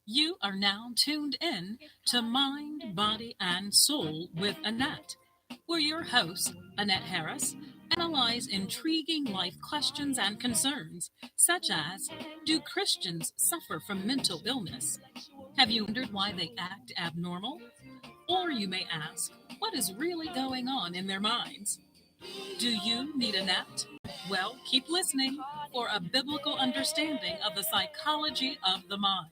You are now tuned in to Mind, Body, and Soul with Annette, where your host, Annette Harris, analyze intriguing life questions and concerns, such as: do Christians suffer from mental illness? Have you wondered why they act abnormal? Or you may ask, what is really going on in their minds? Do you need a net? Well, keep listening for a biblical understanding of the psychology of the mind.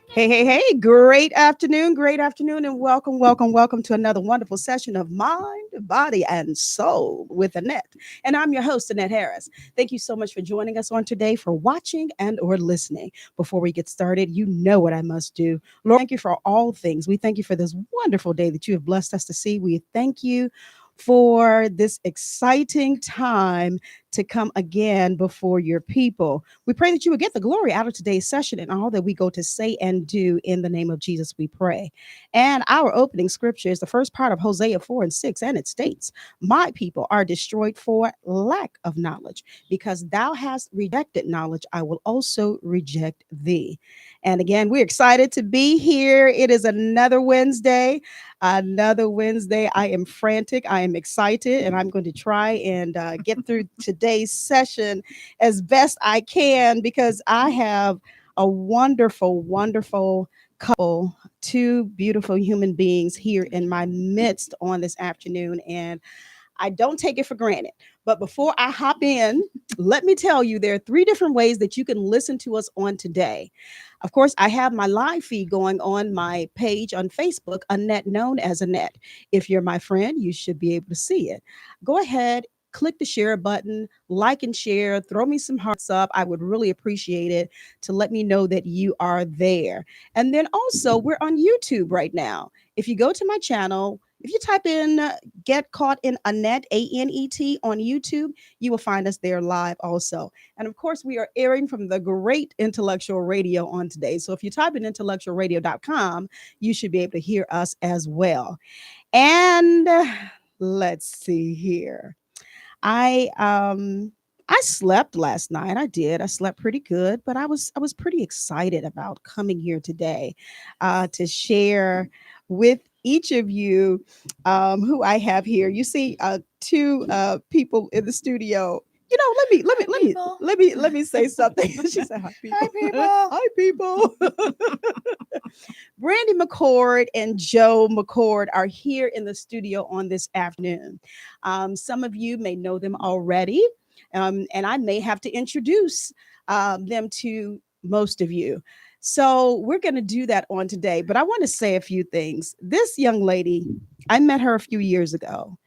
Hey, hey, hey, great afternoon, and welcome to another wonderful session of Mind, Body, and Soul with Annette. And I'm your host, Annette Harris. Thank you so much for joining us on today, for watching and or listening. Before we get started, you know what I must do. Lord, thank you for all things. We thank you for this wonderful day that you have blessed us to see. We thank you for this exciting time to come again before your people. We pray that you would get the glory out of today's session and all that we go to say and do in the name of Jesus, we pray. And our opening scripture is the first part of Hosea 4 and 6, and it states, my people are destroyed for lack of knowledge. Because thou hast rejected knowledge, I will also reject thee. And again, we're excited to be here. It is another Wednesday. Another Wednesday. I am frantic. I am excited, and I'm going to try and get through today's session as best I can because I have a wonderful couple, two beautiful human beings here in my midst on this afternoon. And I don't take it for granted. But before I hop in, let me tell you there are three different ways that you can listen to us on today. Of course, I have my live feed going on my page on Facebook, Annette known as Annette. If you're my friend, you should be able to see it. Go ahead, click the share button, like and share, throw me some hearts up. I would really appreciate it to let me know that you are there. And then also, we're on YouTube right now. If you go to my channel, if you type in Get Caught in Annette, Anet, on YouTube, you will find us there live also. And of course, we are airing from the great Intellectual Radio on today. So if you type in intellectualradio.com, you should be able to hear us as well. And let's see here. I slept last night. I did. I slept pretty good, but I was pretty excited about coming here today to share with each of you who I have here. You see two people in the studio. You know, People. let me say something. She said, "Hi, people. Hi, people. Hi, people." Brandy McCord and Joe McCord are here in the studio on this afternoon. Some of you may know them already, and I may have to introduce them to most of you. So we're going to do that on today. But I want to say a few things. This young lady, I met her a few years ago,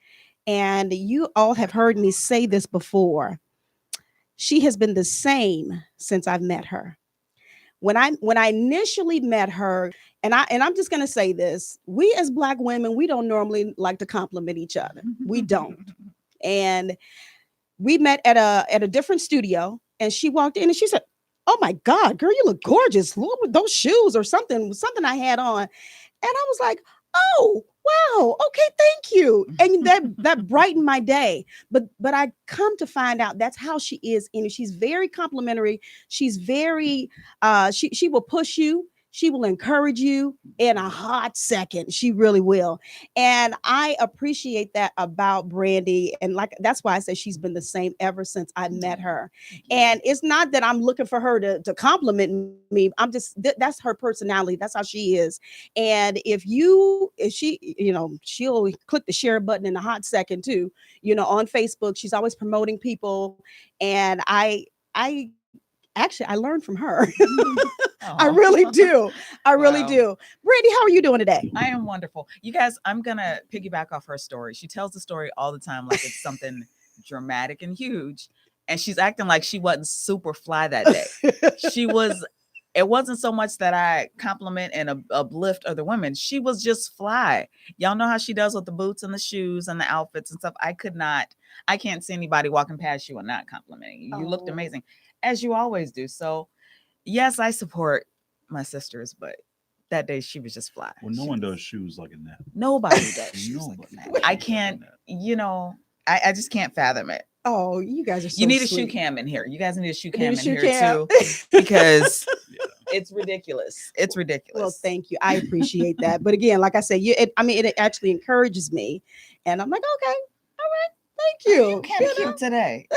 and you all have heard me say this before. She has been the same since I've met her. When I initially met her, and I'm just gonna say this, we as black women, we don't normally like to compliment each other. We don't. And we met at a different studio, and she walked in and she said, "Oh my God, girl, you look gorgeous. What with those shoes or something I had on?" And I was like, "Oh, wow. Okay, thank you." And that brightened my day. But I come to find out that's how she is. And she's very complimentary. She's very she will push you. She will encourage you in a hot second. She really will. And I appreciate that about Brandy. And like that's why I say she's been the same ever since I met her. And it's not that I'm looking for her to compliment me. I'm just that's her personality. That's how she is. And if she, she'll click the share button in a hot second too, on Facebook. She's always promoting people. And I actually I learned from her. I Oh, really do. I really wow. do. Brandy, how are you doing today? I am wonderful. You guys, I'm going to piggyback off her story. She tells the story all the time like it's something dramatic and huge. And she's acting like she wasn't super fly that day. She was, it wasn't so much that I compliment and uplift other women. She was just fly. Y'all know how she does with the boots and the shoes and the outfits and stuff. I can't see anybody walking past you and not complimenting you. You looked Oh. amazing, as you always do. So, yes, I support my sisters, but that day she was just fly. Well, no She one was- does shoes like a net. Nobody does shoes like Nobody that. does I shoes can't, like I just can't fathom it. Oh, you guys are You so need a shoe sweet. cam in here. You guys need a shoe I need cam a in shoe here cam. too, because that. It's ridiculous. It's ridiculous. Well, thank you. I appreciate that. But again, like I said, it actually encourages me, and I'm like, okay, all right, thank you. Kind of cute today.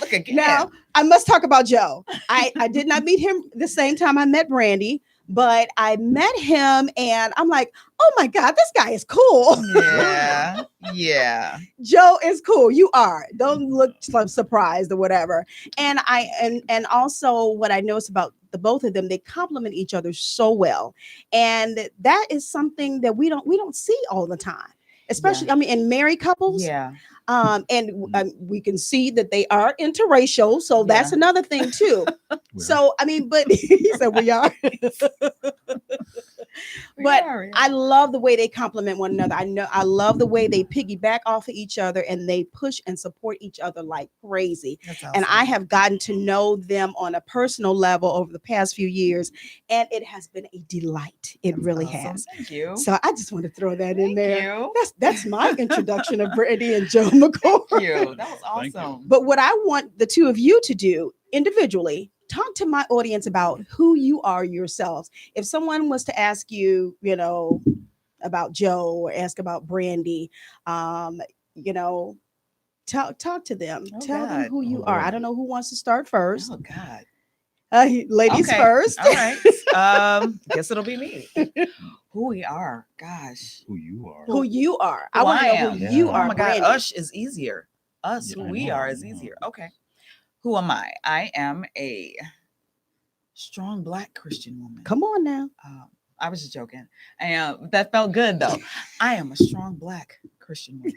Look again. Now I must talk about Joe. I did not meet him the same time I met Brandy, but I met him, and I'm like, oh my God, this guy is cool. Yeah. Yeah. Joe is cool. You are. Don't look surprised or whatever. And and also what I noticed about the both of them, they complement each other so well. And that is something that we don't see all the time. Especially, I mean, in married couples. Yeah. And we can see that they are interracial. So that's another thing too. So, I mean, but he said we are. But I love the way they complement one another. I love the way they piggyback off of each other and they push and support each other like crazy. Awesome. And I have gotten to know them on a personal level over the past few years, and it has been a delight. It really has. Thank you. So I just want to throw that in there. You. That's my introduction of Brandy and Joe McCord. Thank you. That was awesome. But what I want the two of you to do individually, talk to my audience about who you are yourselves. If someone was to ask you, about Joe or ask about Brandy, talk to them. Tell them who you are. I don't know who wants to start first. Oh God. Ladies first. All right. Guess it'll be me. Who we are. Gosh. Who you are. Who you are. I Who want to I know am. who you Oh are. my God. Brandy. Us is easier. Us, Yeah, who I we know, are I is know. easier. Okay. Who am I? I am a strong Black Christian woman. Come on now. I was just joking. I am. That felt good though. I am a strong Black Christian woman.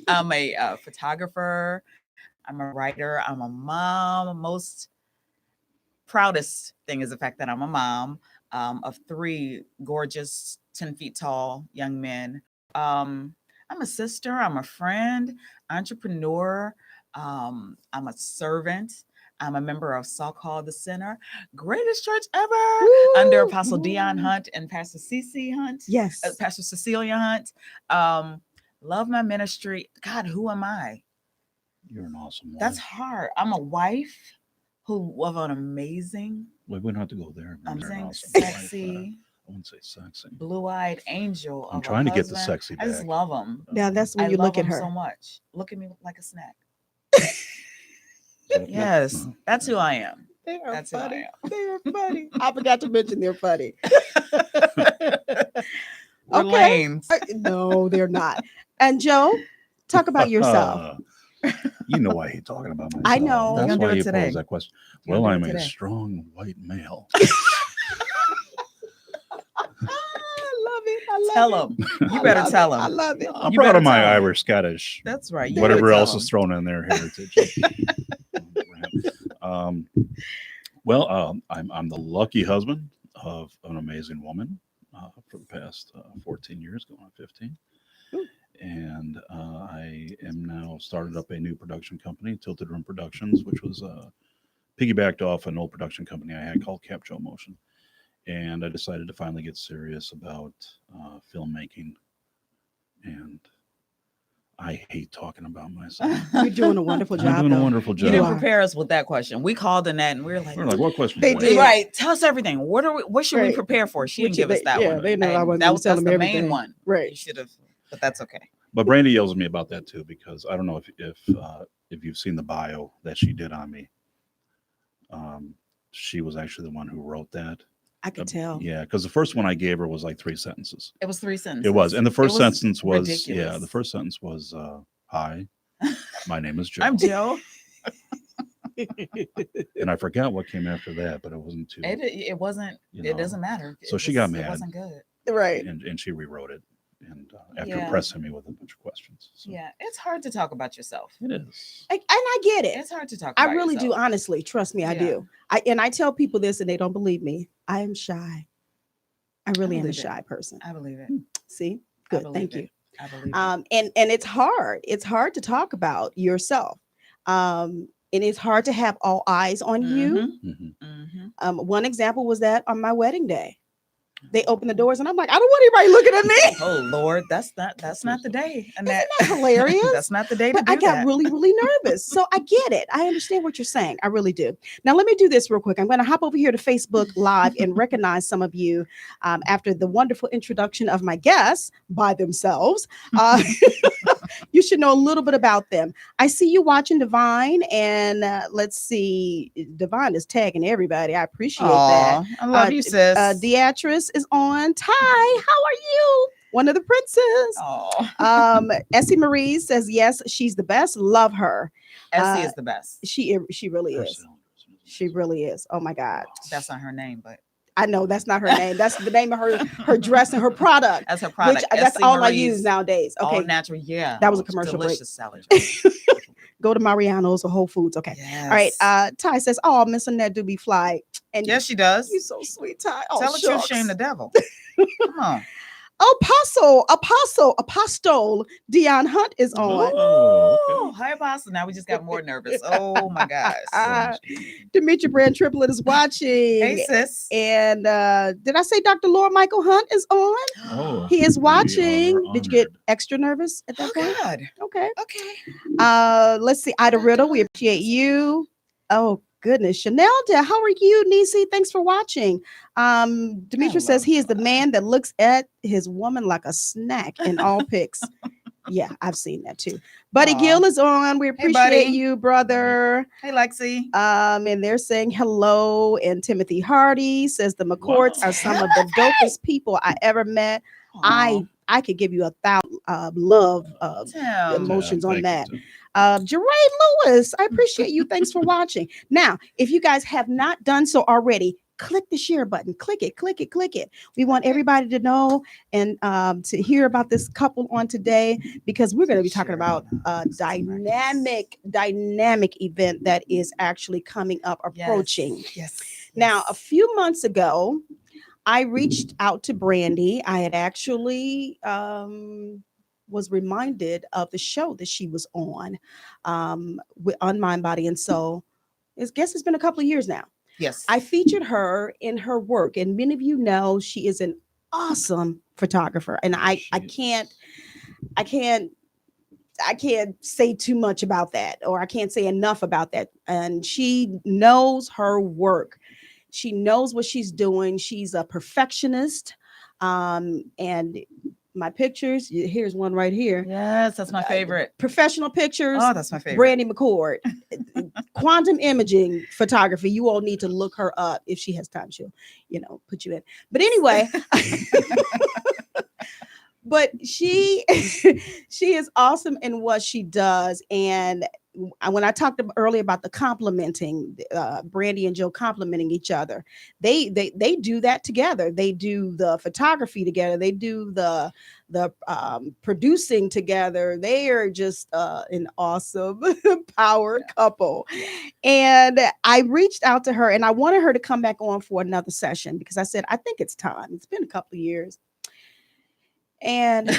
I'm a photographer. I'm a writer. I'm a mom. Most proudest thing is the fact that I'm a mom of 3 gorgeous, 10 feet tall young men. I'm a sister. I'm a friend, entrepreneur. I'm a servant. I'm a member of So-Called the Center, greatest church ever, Woo! under Apostle Dion Hunt and Pastor CC Hunt. Yes. Pastor Cecilia Hunt. Love my ministry. God, who am I? You're an awesome wife. That's hard. I'm a wife who of an amazing, We don't have to go there. You're an amazing, awesome wife, sexy, I wouldn't say sexy. blue-eyed angel. I'm of a trying to get the husband. sexy I just back. love him. Now that's when I you love look at him her. so much. Look at me like a snack. So, Yes, that's who I am. They are That's who I funny. am. They are funny. I forgot to mention they're funny. We're Okay. lanes. No, they're not. And Joe, talk about yourself. You know I hate talking about myself. I know. That's You're gonna why do it you today. pose that question. You're gonna Well, do I'm it a today. strong white male. I love it. I love Tell it. him. You I better love tell it. I him. love it. I'm You proud better of my tell 'em. Irish, Scottish, That's right. You whatever better else tell is him. thrown in their heritage. I'm the lucky husband of an amazing woman for the past 14 years, going on 15. Ooh. And I am now started up a new production company, Tilted Room Productions, which was piggybacked off an old production company I had called Capjo Motion. And I decided to finally get serious about filmmaking. And I hate talking about myself. You're doing a wonderful I'm job. doing a though. wonderful You job. didn't are. prepare us with that question. We called Annette and we were like, We're like, what question? They do I did. have? right, tell us everything. What should we Right. prepare for? She Which didn't give us they- that yeah, one. they know I And wasn't that gonna was tell that's them the main everything. one. Right. You should have, but that's okay. But Brandy yells at me about that too, because I don't know if you've seen the bio that she did on me. She was actually the one who wrote that. I could tell. Yeah, because the first one I gave her was like 3 sentences. It was 3 sentences. It was, and the first was sentence was ridiculous. the first sentence was hi, my name is Joe. I'm Joe. And I forgot what came after that, but it wasn't too. It wasn't. you It know. doesn't matter. So It she got It mad. wasn't good. Right. And she rewrote it, and after Yeah. pressing me with a bunch of questions. So Yeah, it's hard to talk about yourself. it is. And I get it. It's hard to talk. I about really do. yourself. Honestly, trust me, I Yeah. do. I tell people this and they don't believe me. I am shy. I really am a believe it. shy person. I believe it. See? I Good. believe Thank it. you. I believe it. And it's hard. It's hard to talk about yourself. And it's hard to have all eyes on you. Mhm. Mhm. Mhm. One example was that on my wedding day. They open the doors, and I'm like, I don't want anybody looking at me. Oh Lord, that's not the day. And that Isn't that hilarious? that's not the day to But do I got that. really, really nervous. So I get it. I understand what you're saying. I really do. Now, let me do this real quick. I'm going to hop over here to Facebook Live and recognize some of you after the wonderful introduction of my guests by themselves. You should know a little bit about them. I see you watching Divine, and let's see. Divine is tagging everybody. I appreciate that. Aw, I love you, sis. Beatrice is on. Ty, how are you? One of the princes. Oh, Essie Marie says yes, she's the best. Love her. Essie is the best. She really Her is. cylinders. She really is. Oh my God. That's not her name, but I know that's not her name. That's the name of her dress and her product. that's her product. Which that's Essie all I Marie's use nowadays. All Okay. natural. Yeah, That was a It's commercial break. delicious salad dressing. Go to Mariano's or Whole Foods. Okay. Yes. All right. Ty says, oh, Miss Annette do be fly. And Yes, she does. you're so sweet, Ty. Oh, Tell the truth, shucks. shame the devil. Come on. Apostle Dion Hunt is on. Oh, Oh, hi, Apostle. Now we just got more nervous. Oh my gosh. Demetri Brand Triplet is watching. Hey, sis. And did I say Dr. Lord Michael Hunt is on? Oh, He is we watching. are Did you get honored. extra nervous at that Oh point? God. Okay. Okay. Let's see. Ida Riddle, we appreciate you. Oh goodness. Chanel, how are you, Nisi? Thanks for watching. Demetri says he is the man that looks at his woman like a snack in all pics. Yeah, I've seen that too. Buddy Aw. Gill is on. We buddy. appreciate you, brother. Hey, Lexi. And they're saying hello. And Timothy Hardy says the McCourts Wow. are some of the dopest people I ever met. I could give you 1,000 love Tim. emotions on Thank you, that. Tim. Jeray Lewis, I appreciate you. Thanks for watching. Now, if you guys have not done so already, click the share button. Click it, click it, click it. We want everybody to know and to hear about this couple on today, because we're going to be talking Share about a dynamic event that is actually coming up, approaching. Yes. Now, a few months ago, I reached out to Brandy. I had actually was reminded of the show that she was on Mind, Body, and Soul. I guess it's been a couple of years now. Yes. I featured her in her work, and many of you know she is an awesome photographer. And I can't say too much about that, or I can't say enough about that. And she knows her work. She knows what she's doing. She's a perfectionist. And my pictures, here's one right here. Yes, that's my favorite. Professional pictures. Oh, that's my favorite. Brandy McCord. Quantum imaging photography. You all need to look her up. If she has time, she'll, put you in. But anyway, but she is awesome in what she does. And when I talked earlier about the complimenting, Brandy and Joe complimenting each other, they do that together. They do the photography together. They do the producing together. They are just an awesome power couple. And I reached out to her, and I wanted her to come back on for another session, because I said, I think it's time. It's been a couple of years. And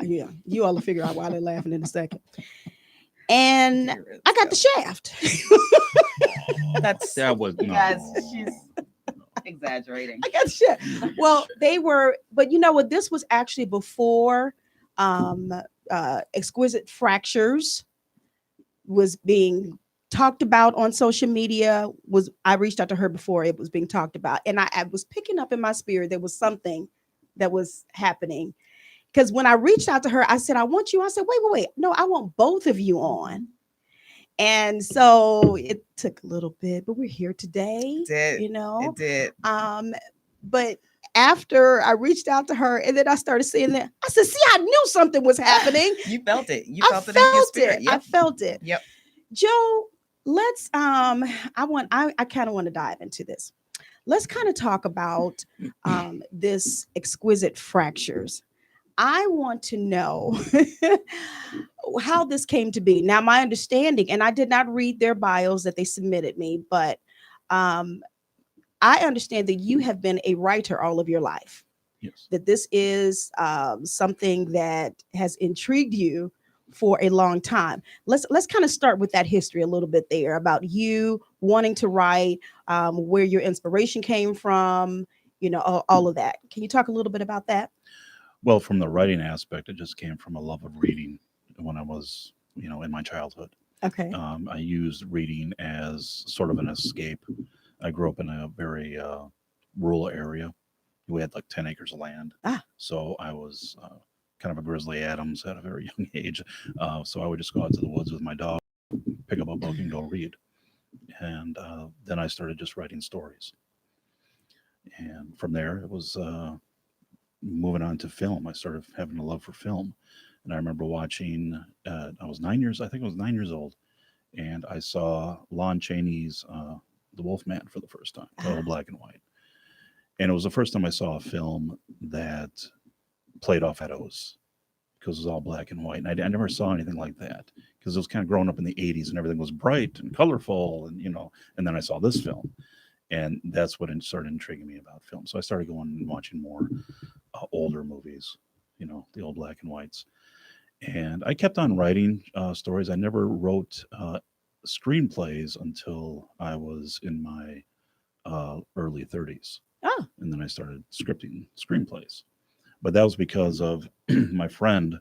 you all will figure out why they're laughing in a second. And I got the shaft. That was no. Guys, she's exaggerating. I got the shaft. Well, they were, but you know what? This was actually before Exquisite Fractures was being talked about on social media. I reached out to her before it was being talked about, and I was picking up in my spirit there was something that was happening. Because when I reached out to her, I said, I want you. I said, wait. No, I want both of you on. And so it took a little bit, but we're here today. It did. It did. But after I reached out to her, and then I started seeing that, I said, see, I knew something was happening. You felt it. You I felt it in your spirit. I felt it. Yep. Joe, let's I kind of want to dive into this. Let's kind of talk about this Exquisite Fractures. I want to know how this came to be. Now, my understanding, and I did not read their bios that they submitted me, but I understand that you have been a writer all of your life. Yes. That this is something that has intrigued you for a long time. Let's kind of start with that history a little bit there about you wanting to write, where your inspiration came from, all of that. Can you talk a little bit about that? Well, from the writing aspect, it just came from a love of reading when I was, in my childhood. Okay. I used reading as sort of an escape. I grew up in a very rural area. We had like 10 acres of land. So I was kind of a Grizzly Adams at a very young age. So I would just go out to the woods with my dog, pick up a book and go read. And then I started just writing stories. And from there, it was moving on to film. I started having a love for film. And I remember watching, I think I was 9 years old. And I saw Lon Chaney's The Wolf Man for the first time, all black and white. And it was the first time I saw a film that played off echoes because it was all black and white. And I never saw anything like that because it was kind of growing up in the 80s and everything was bright and colorful. And, and then I saw this film. And that's what started intriguing me about film. So I started going and watching more older movies, the old black and whites. And I kept on writing stories. I never wrote screenplays until I was in my early 30s. Oh. And then I started scripting screenplays. But that was because of my friend,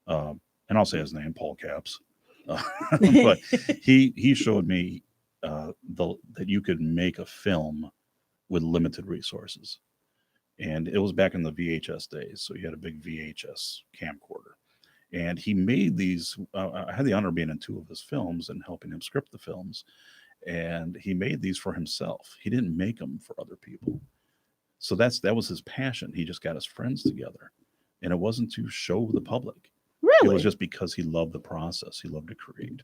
and I'll say his name, Paul Capps. But he showed me that you could make a film with limited resources. And it was back in the VHS days. So you had a big VHS camcorder. And he made these, I had the honor of being in 2 of his films and helping him script the films. And he made these for himself. He didn't make them for other people. So that was his passion. He just got his friends together. And it wasn't to show the public. Really? It was just because he loved the process. He loved to create.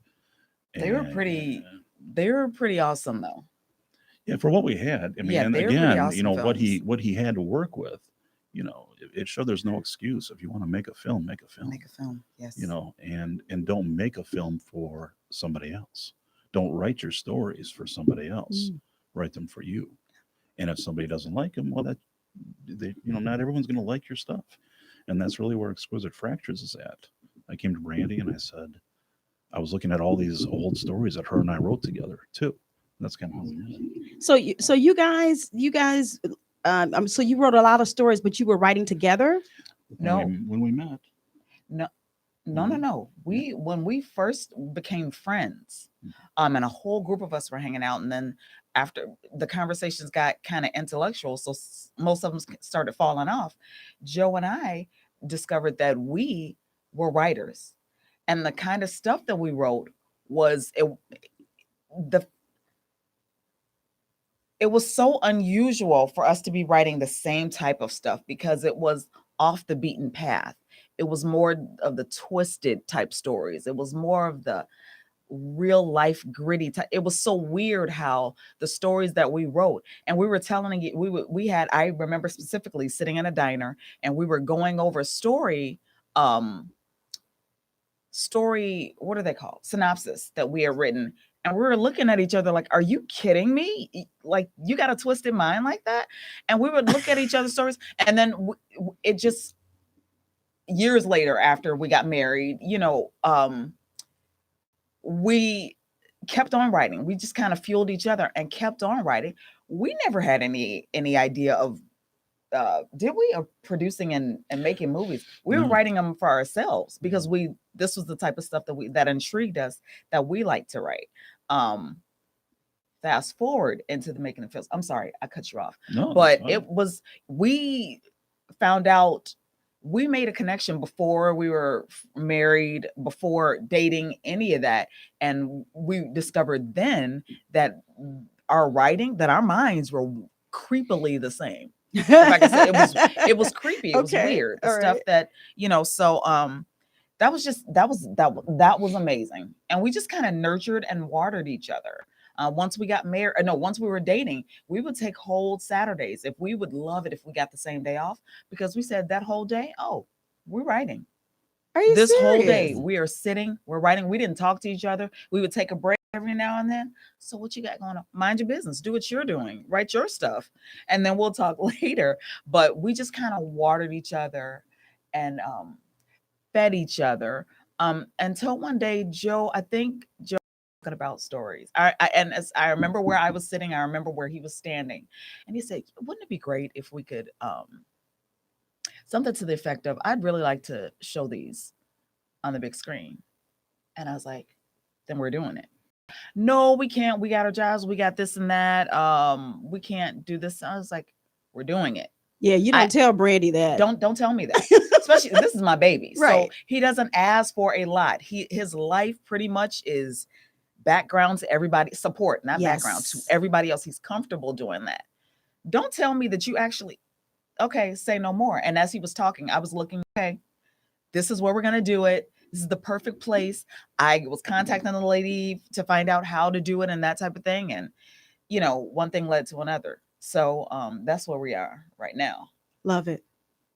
They were pretty awesome though. Yeah, for what we had. I mean, Yeah, and they were pretty again, awesome what films. he had to work with, it showed there's no excuse. If you want to make a film, make a film. Make a film, yes. And don't make a film for somebody else. Don't write your stories for somebody else. Write them for you. And if somebody doesn't like them, well, not everyone's going to like your stuff. And that's really where Exquisite Fractures is at. I came to Brandy and I said, I was looking at all these old stories that her and I wrote together too. That's kind of how we met. So you guys, so you wrote a lot of stories, but you were writing together? When we met. No. When we first became friends, and a whole group of us were hanging out, and then after the conversations got kind of intellectual, so most of them started falling off. Joe and I discovered that we were writers, and the kind of stuff that we wrote was it was so unusual for us to be writing the same type of stuff because it was off the beaten path. It was more of the twisted type stories. It was more of the real life gritty type. It was so weird how the stories that we wrote, and we were telling it, I remember specifically sitting in a diner and we were going over story, what are they called? Synopsis that we had written. And we were looking at each other like, are you kidding me? Like, you got a twisted mind like that? And we would look at each other's stories. And then it just, years later, after we got married, we kept on writing. We just kind of fueled each other and kept on writing. We never had any idea of, did we, of producing and making movies. We were writing them for ourselves because this was the type of stuff that intrigued us, that we like to write. Fast forward into the making of films. I'm sorry, I cut you off. No, but we found out, we made a connection before we were married, before dating, any of that. And we discovered then that our minds were creepily the same. Like I said, it was creepy. It was weird. The stuff that, so that was amazing. And we just kind of nurtured and watered each other. Once we got married, once we were dating, we would take whole Saturdays. We would love it if we got the same day off, because we said that whole day, we're writing. Are you this serious? Whole day we are sitting, we're writing. We didn't talk to each other. We would take a break every now and then. So what you got going on? Mind your business. Do what you're doing. Write your stuff. And then we'll talk later. But we just kind of watered each other and fed each other Until one day, Joe, I think Joe was talking about stories. And as I remember where I was sitting, I remember where he was standing, and he said, "Wouldn't it be great if we could something to the effect of, I'd really like to show these on the big screen." And I was like, "Then we're doing it." "No, we can't. We got our jobs. We got this and that. We can't do this." I was like, "We're doing it." Yeah, you don't I- tell Brandy that. Don't tell me that. Especially this is my baby. Right. So he doesn't ask for a lot. His life pretty much is background to everybody, support, not background, to Yes. everybody else. He's comfortable doing that. Don't tell me that you actually, okay, say no more. And as he was talking, I was looking, okay, this is where we're gonna do it. This is the perfect place. I was contacting the lady to find out how to do it and that type of thing. And one thing led to another. So that's where we are right now. Love it.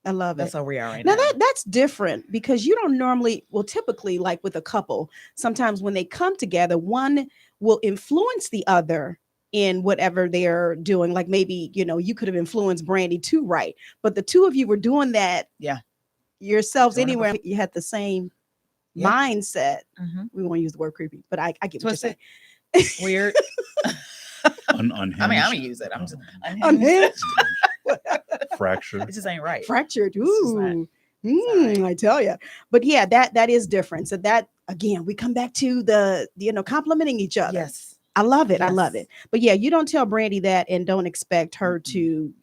I love That's it. where we are right Now now. that's different because you don't normally, well, typically, like with a couple, sometimes when they come together, one will influence the other in whatever they're doing. Like maybe, you could have influenced Brandy to write, but the two of you were doing that Yeah. yourselves Doing it anywhere. You had the same Yeah. mindset. Mhm. We won't use the word creepy, but I get what you're Twisted. saying. Weird. Unhinged. I mean, I'm gonna use it. I'm just unhinged. Unhinged. Fractured. It just ain't right. Fractured. It's just not- Ooh. right. I tell you. But yeah, that is different. So that again, we come back to the complimenting each other. Yes. I love it. I love Yes. it. But yeah, you don't tell Brandy that and don't expect her to,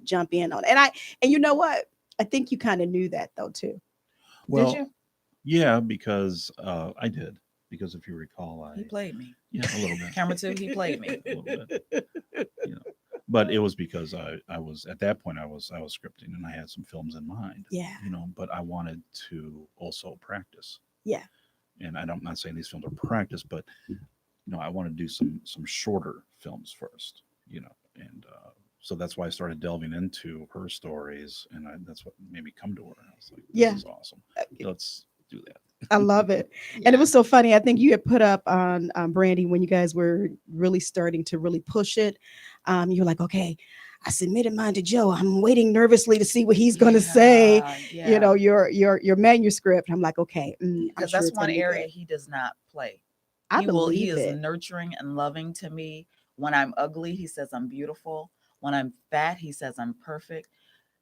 jump in on it. And you know what? I think you kind of knew that though too. Well, Did you? yeah, because I did. Because if you recall, He played me. yeah, a little bit. Camera 2, he played me. A little bit. But it was because I was at that point I was scripting and I had some films in mind. Yeah. But I wanted to also practice. Yeah. And I'm not saying these films are practice, but I want to do some shorter films first. And so that's why I started delving into her stories, and that's what made me come to her. I was like, "This Yeah. is awesome. Let's do that." I love it. And it was so funny. I think you had put up on Brandy when you guys were really starting to really push it. You're like, okay, I submitted mine to Joe. I'm waiting nervously to see what he's going to say. Yeah. Your manuscript. I'm like, okay, I'm Because sure that's it's gonna one be area good. he does not play. I He believe is it. nurturing and loving to me. When I'm ugly, he says I'm beautiful. When I'm fat, he says I'm perfect.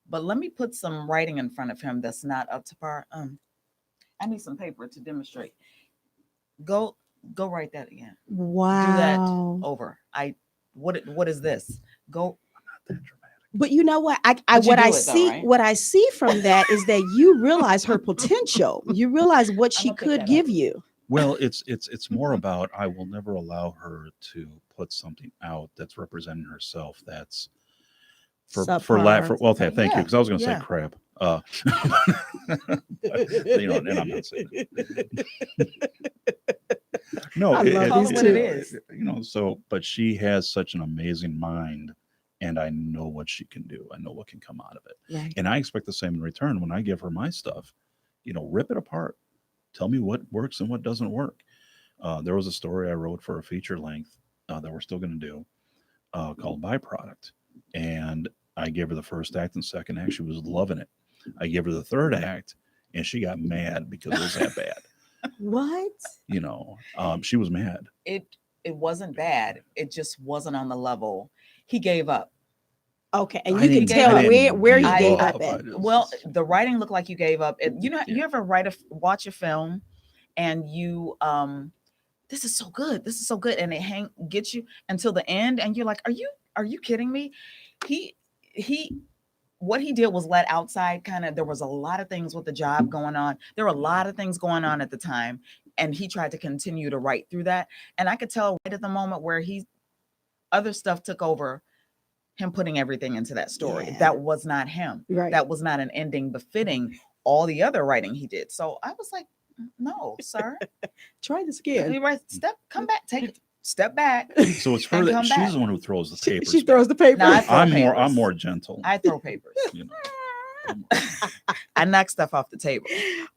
But let me put some writing in front of him that's not up to par. I need some paper to demonstrate. Go write that again. Wow. Over. What is this? Go. Not that dramatic. But you know what? I But you what do I it though, see right? what I see from that is that you realize her potential. You realize what I'm she gonna pick could that give up. you. Well, it's more about I will never allow her to put something out that's representing herself. That's for Subpar. well, thank you, Yeah, because I was going to yeah. say crap. And I'm not saying that. No, I love Call it what it is. So, but she has such an amazing mind, and I know what she can do. I know what can come out of it, Right. and I expect the same in return when I give her my stuff. Rip it apart. Tell me what works and what doesn't work. There was a story I wrote for a feature length that we're still going to do called Byproduct. And I gave her the first act and second act. She was loving it. I gave her the third act and she got mad because it was that bad. What? She was mad. It wasn't bad. It just wasn't on the level. He gave up. Okay. And I you can didn't- tell I didn't where you give gave up. up at. Well, the writing looked like you gave up. You Yeah. ever watch a film and you this is so good. This is so good. And it gets you until the end and you're like, are you kidding me? He what he did was let outside there was a lot of things with the job going on. There were a lot of things going on at the time. And he tried to continue to write through that. And I could tell right at the moment where other stuff took over, him putting everything into that story. Yeah. That was not him. Right. That was not an ending befitting all the other writing he did. So I was like, no, sir. Try this again. You right, come back, take it, step back. So it's her And that come she's back. the one who throws the She, papers. she throws the paper. No, I throw I'm papers. more gentle. I throw papers. you know. I knock stuff off the table.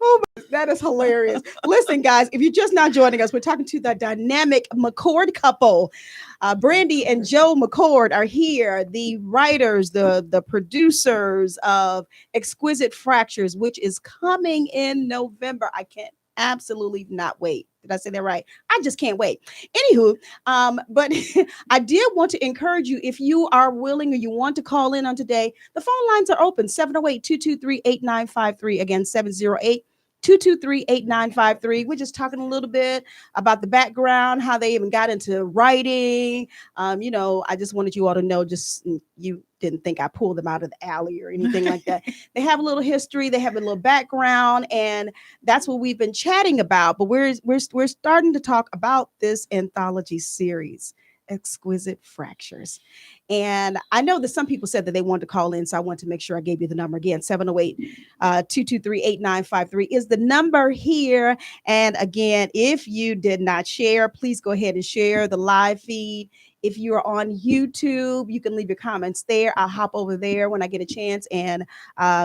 Oh, that is hilarious. Listen, guys, if you're just now joining us, we're talking to the dynamic McCord couple. Brandy and Joe McCord are here, the writers, the producers of Exquisite Fractures, which is coming in November. I can't absolutely not wait. Did I say that right? I just can't wait. Anywho, but I did want to encourage you, if you are willing or you want to call in on today, the phone lines are open, 708-223-8953. Again, 708-223-8953. We're just talking a little bit about the background, how they even got into writing. I just wanted you all to know, just you didn't think I pulled them out of the alley or anything like that. They have a little history, they have a little background, and that's what we've been chatting about. But we're starting to talk about this anthology series, Exquisite Fractures. And I know that some people said that they wanted to call in, so I want to make sure I gave you the number again. 708-223-8953 is the number here. And again, if you did not share, please go ahead and share the live feed. If you're on YouTube, you can leave your comments there. I'll hop over there when I get a chance and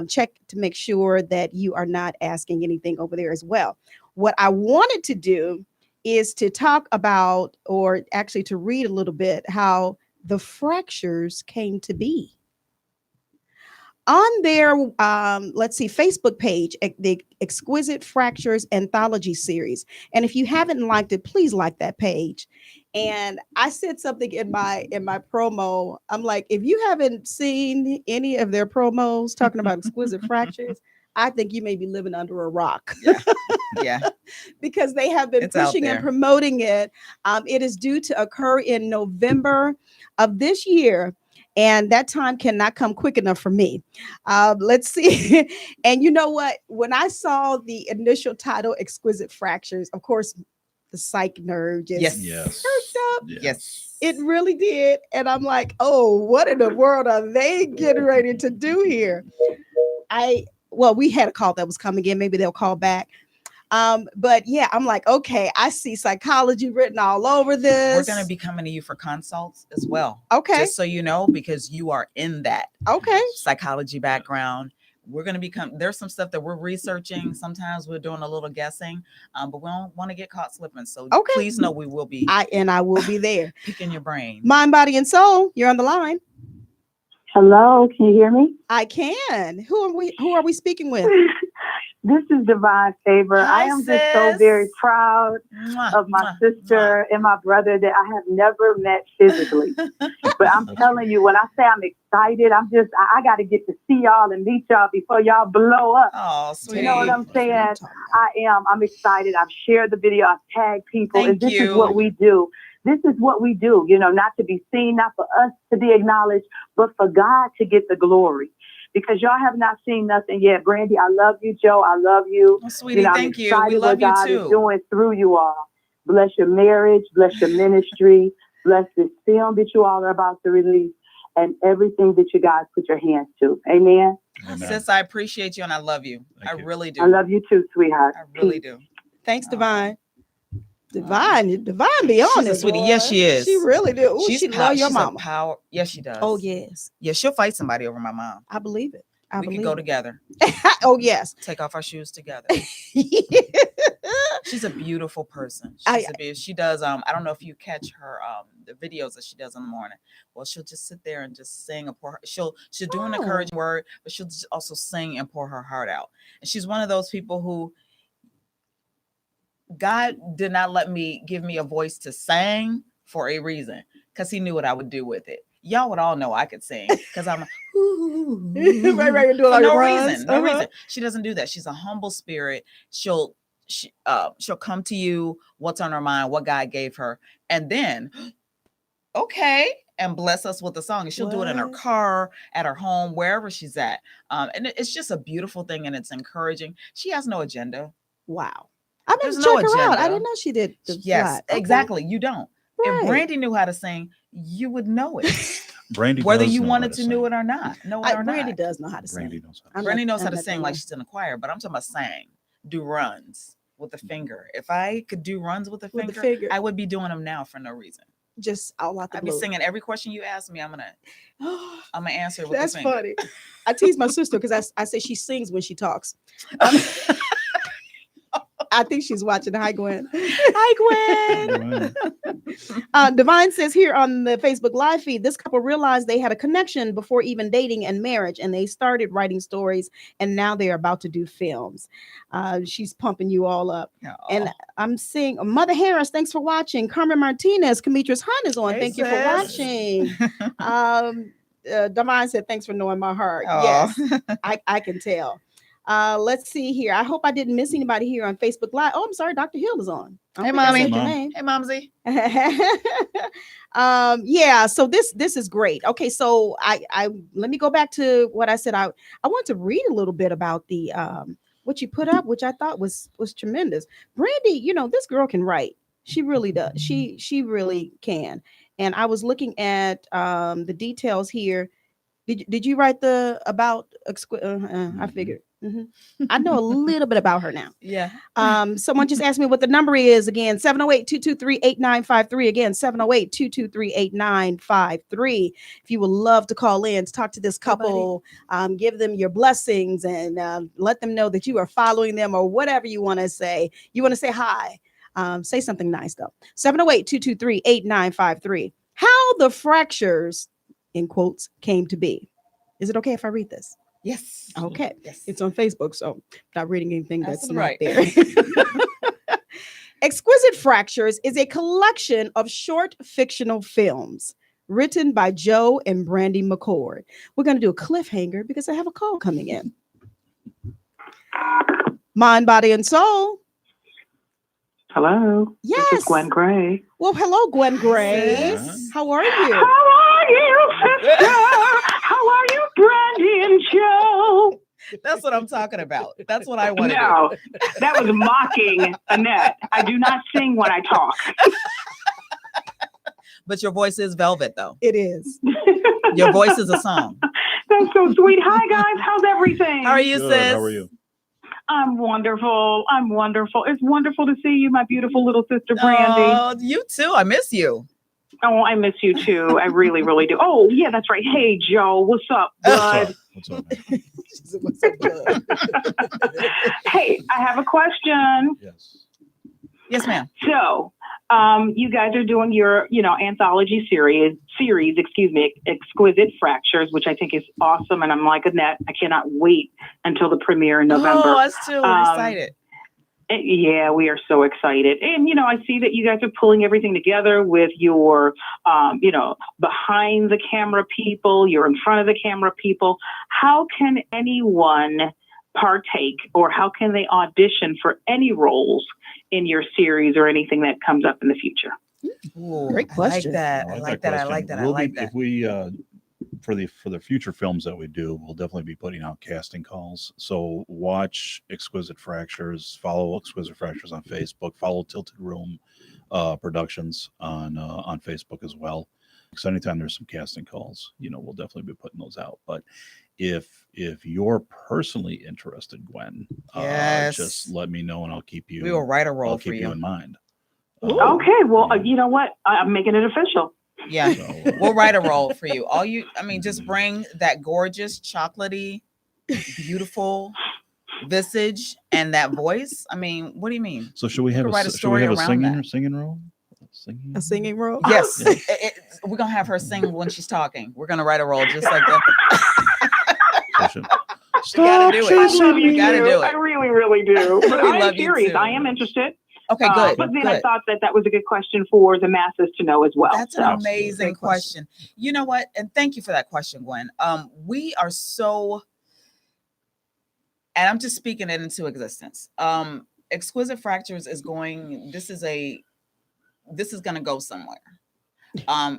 check to make sure that you are not asking anything over there as well. What I wanted to do is to talk about, or actually to read a little bit, how the Fractures came to be. On their, Facebook page, the Exquisite Fractures Anthology Series. And if you haven't liked it, please like that page. And I said something in my promo. I'm like, if you haven't seen any of their promos talking about Exquisite Fractures, I think you may be living under a rock. Yeah. Because they have been It's out pushing and there. promoting it. It is due to occur in November of this year. And that time cannot come quick enough for me. Let's see. And you know what? When I saw the initial title, Exquisite Fractures, of course, the psych nerve just Yes. perked up. Yes. It really did. And I'm like, oh, what in the world are they getting ready to do here? We had a call that was coming in. Maybe they'll call back. But yeah, I'm like, okay, I see psychology written all over this. We're going to be coming to you for consults as well. Okay. Just so you know, because you are in that Okay. psychology background. We're going to there's some stuff that we're researching. Sometimes we're doing a little guessing, but we don't want to get caught slipping. So Okay. please know we will be I will be there. picking your brain. Mind, body, and soul. You're on the line. Hello, can you hear me? I can. Who are we speaking with? This is Divine Favor. Hi, I am just so sis. very proud Mwah, of my mwah, sister and my brother that I have never met physically. But I'm telling you, when I say I'm excited, I got to get to see y'all and meet y'all before y'all blow up. Oh, sweetie. You know what I'm saying? I'm excited. I've shared the video. I've tagged people. Thank and this you. is what we do. This is what we do, not to be seen, not for us to be acknowledged, but for God to get the glory. Because y'all have not seen nothing yet. Brandy, I love you. Joe, I love you. Oh, sweetie, I'm thank you. excited We love what you God too. is doing through you all. Bless your marriage, bless your ministry, bless this film that you all are about to release, and everything that you guys put your hands to. Amen. Amen. Sis, I appreciate you and I love you. Thank I you. really do. I love you too, sweetheart. I really do. Thanks, Divine. Divine be on She's a it, sweetie. boy. Yes, she is. She really do. Ooh, she love your she's mama. A power. Yes, she does. Oh yes, Yeah, she'll fight somebody over my mom. I believe it. We can go together. Oh yes. Take off our shoes together. She's She's a beautiful person. She does. I don't know if you catch her the videos that she does in the morning. Well, she'll just sit there and just sing and pour. She'll do an encouraging word, but she'll just also sing and pour her heart out. And she's one of those people who God did not give me a voice to sing for a reason, because He knew what I would do with it. Y'all would all know I could sing because I'm right, you're doing for all your no runs. reason. No reason. She doesn't do that. She's a humble spirit. She'll come to you, what's on her mind, what God gave her, and then okay, and bless us with a song. And she'll do it in her car, at her home, wherever she's at. And it's just a beautiful thing, and it's encouraging. She has no agenda. Wow. I'm going to There's check no her out. agenda. I didn't know she did. Yes, Okay. exactly. You don't. Right. If Brandy knew how to sing, you would know it. Brandy, Whether does you know wanted how to know it or not. Brandy does know how to Brandy sing. knows how to Brandy knows how to I'm sing not like gonna- she's in a choir, but I'm talking about sing, do runs with the finger. If I could do runs with the finger, I would be doing them now for no reason. Just all out the I'd be blue. singing every question you ask me. I'm gonna answer with That's the finger. funny. I tease my sister because I say she sings when she talks. I think she's watching. Hi, Gwen. Hi, Gwen. Divine says here on the Facebook live feed, this couple realized they had a connection before even dating and marriage, and they started writing stories, and now they're about to do films. She's pumping you all up. And I'm seeing Mother Harris, thanks for watching. Carmen Martinez, Demetrius Hunt is on. Hey, Thank you for sis. watching. Divine said, thanks for knowing my heart. Aw. Yes, I can tell. Let's see here. I hope I didn't miss anybody here on Facebook Live. Oh, I'm sorry. Dr. Hill is on. I Hey, don't think I Mommy. said your Mom. name. Hey, Momsy. Yeah, so this is great. Okay, so I let me go back to what I said. I want to read a little bit about the what you put up, which I thought was tremendous. Brandy, you know, this girl can write. She really does. She really can. And I was looking at the details here. Did you write the about I figured. Mhm. I know a little bit about her now. Yeah. Someone just asked me what the number is again, 708-223-8953. Again, 708-223-8953. If you would love to call in to talk to this couple, give them your blessings and let them know that you are following them or whatever you want to say. You want to say hi. Say something nice though. 708-223-8953. How the fractures, in quotes, came to be. Is it okay if I read this? Yes. Okay. Yes. It's on Facebook, so I'm not reading anything that's That's not right. there. Exquisite Fractures is a collection of short fictional films written by Joe and Brandy McCord. We're going to do a cliffhanger because I have a call coming in. Mind, Body, and Soul. Hello. This Yes. is Gwen Gray. Well, hello, Gwen Gray. Sis. How are How you? are you, sister? How are you, Brandy and Joe? That's what I'm talking about. That's what I want to do. No, that was mocking Annette. I do not sing when I talk. But your voice is velvet, though. It is. Your voice is a song. That's so sweet. Hi, guys. How's everything? How are you, Good. sis? How are you? I'm wonderful. I'm wonderful. It's wonderful to see you, my beautiful little sister, Brandy. Oh, you too. I miss you. Oh, I miss you too. I really, really do. Oh, yeah, that's right. Hey, Joe, what's up, bud? What's up, man? She said, "What's up, bud?" Hey, I have a question. Yes. Yes, ma'am. So, you guys are doing your, anthology series, Exquisite Fractures, which I think is awesome. And I'm like, Annette, I cannot wait until the premiere in November. Oh, us too. We're excited. Yeah, we are so excited. And, I see that you guys are pulling everything together with your, behind the camera people, you're in front of the camera people. How can anyone partake or how can they audition for any roles in your series or anything that comes up in the future? Ooh, Great question. I like that. I like that. I like that. If we for the future films that we do, we'll definitely be putting out casting calls. So watch Exquisite Fractures, follow Exquisite Fractures on Facebook, follow Tilted Room Productions on Facebook as well. Because anytime there's some casting calls, we'll definitely be putting those out. But if you're personally interested, Gwen, Yes. just let me know and I'll keep you. We will write a role I'll for keep you you. in mind. Okay, well, you know what? I'm making it official. Yeah. So, We'll write a role for you. Just bring that gorgeous, chocolatey, beautiful visage and that voice. What do you mean? So should we have write a should we story have a around that. singing role? Singing? A singing role? Yes. Yeah. We're going to have her sing when she's talking. We're going to write a role just like that. So should- You gotta do it. I love you, You gotta too. do it. I really, really do. But We I am love you, serious. too. I am interested. Okay, good. But then I good. thought that was a good question for the masses to know as well. That's an So, amazing Great question. question. You know what? And thank you for that question, Gwen. We are so, and I'm just speaking it into existence. Exquisite Fractures is going, this is going to go somewhere.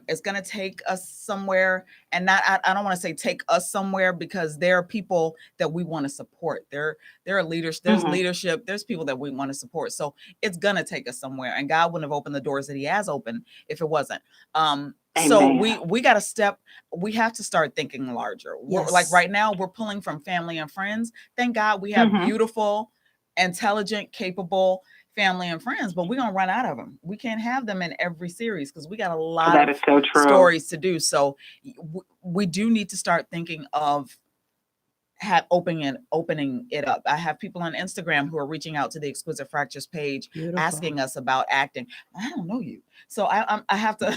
It's going to take us somewhere, and I don't want to say take us somewhere because there are people that we want to support. There are leaders, there's Mhm. leadership, there's people that we want to support. So it's going to take us somewhere, and God wouldn't have opened the doors that he has opened if it wasn't. So Amen. we got to we have to start thinking larger. We're, like Yes. right now we're pulling from family and friends. Thank God we have Mhm. beautiful, intelligent, capable family and friends, but we're going to run out of them. We can't have them in every series because we got a lot That of is so true. stories to do. So we do need to start thinking of opening it up. I have people on Instagram who are reaching out to the Exquisite Fractures page, Beautiful. asking us about acting. I don't know you, so I have to.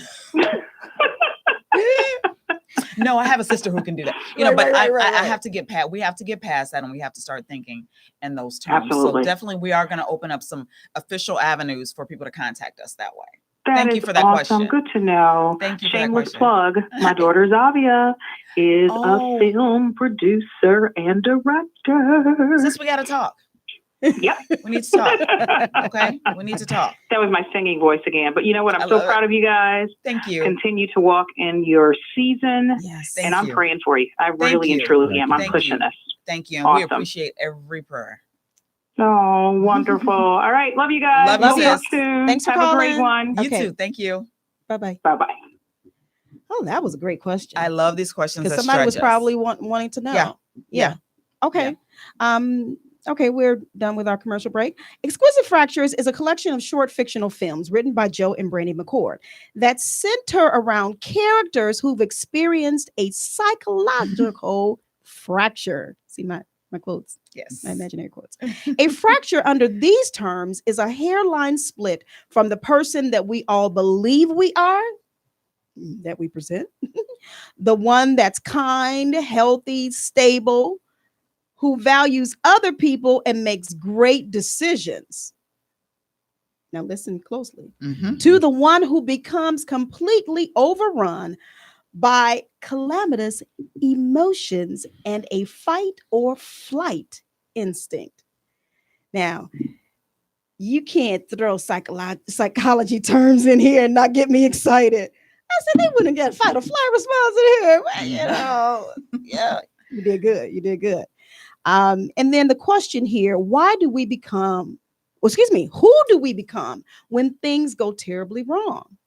No, I have a sister who can do that. But I have to get past. We have to get past that, and we have to start thinking in those terms. Absolutely. So definitely, we are going to open up some official avenues for people to contact us that way. That Thank you is for that awesome. question. Good to know. Thank you for that Shameless question. plug. My daughter Zavia is Oh. a film producer and director. Sis, we got to talk. Yep. We need to talk. Okay, we need to talk. That was my singing voice again. But you know what? I I'm so love proud of you guys. Thank you. Continue to walk in your season. Yes. Thank And I'm you. praying for you. I really and you. truly Thank am. you. I'm Thank pushing you. this. Thank you. And we Awesome. appreciate every prayer. Oh, wonderful. All right. Love you guys. Love you, We'll talk sis. soon. Thanks for Have a great calling. one. You Okay. too. Thank you. Bye-bye. Bye-bye. Oh, that was a great question. I love these questions. Because that somebody was stretch us. probably wanting to know. Yeah. Yeah. Okay. Okay, we're done with our commercial break. Exquisite Fractures is a collection of short fictional films written by Joe and Brandy McCord that center around characters who've experienced a psychological fracture. See my quotes, Yes. my imaginary quotes. A fracture under these terms is a hairline split from the person that we all believe we are, that we present, the one that's kind, healthy, stable, who values other people and makes great decisions. Now listen closely. Mhm. To the one who becomes completely overrun by calamitous emotions and a fight or flight instinct. Now, you can't throw psychology terms in here and not get me excited. I said they wouldn't get fight or flight response in here. Well, yeah, you did good. You did good. And then the question here, who do we become when things go terribly wrong?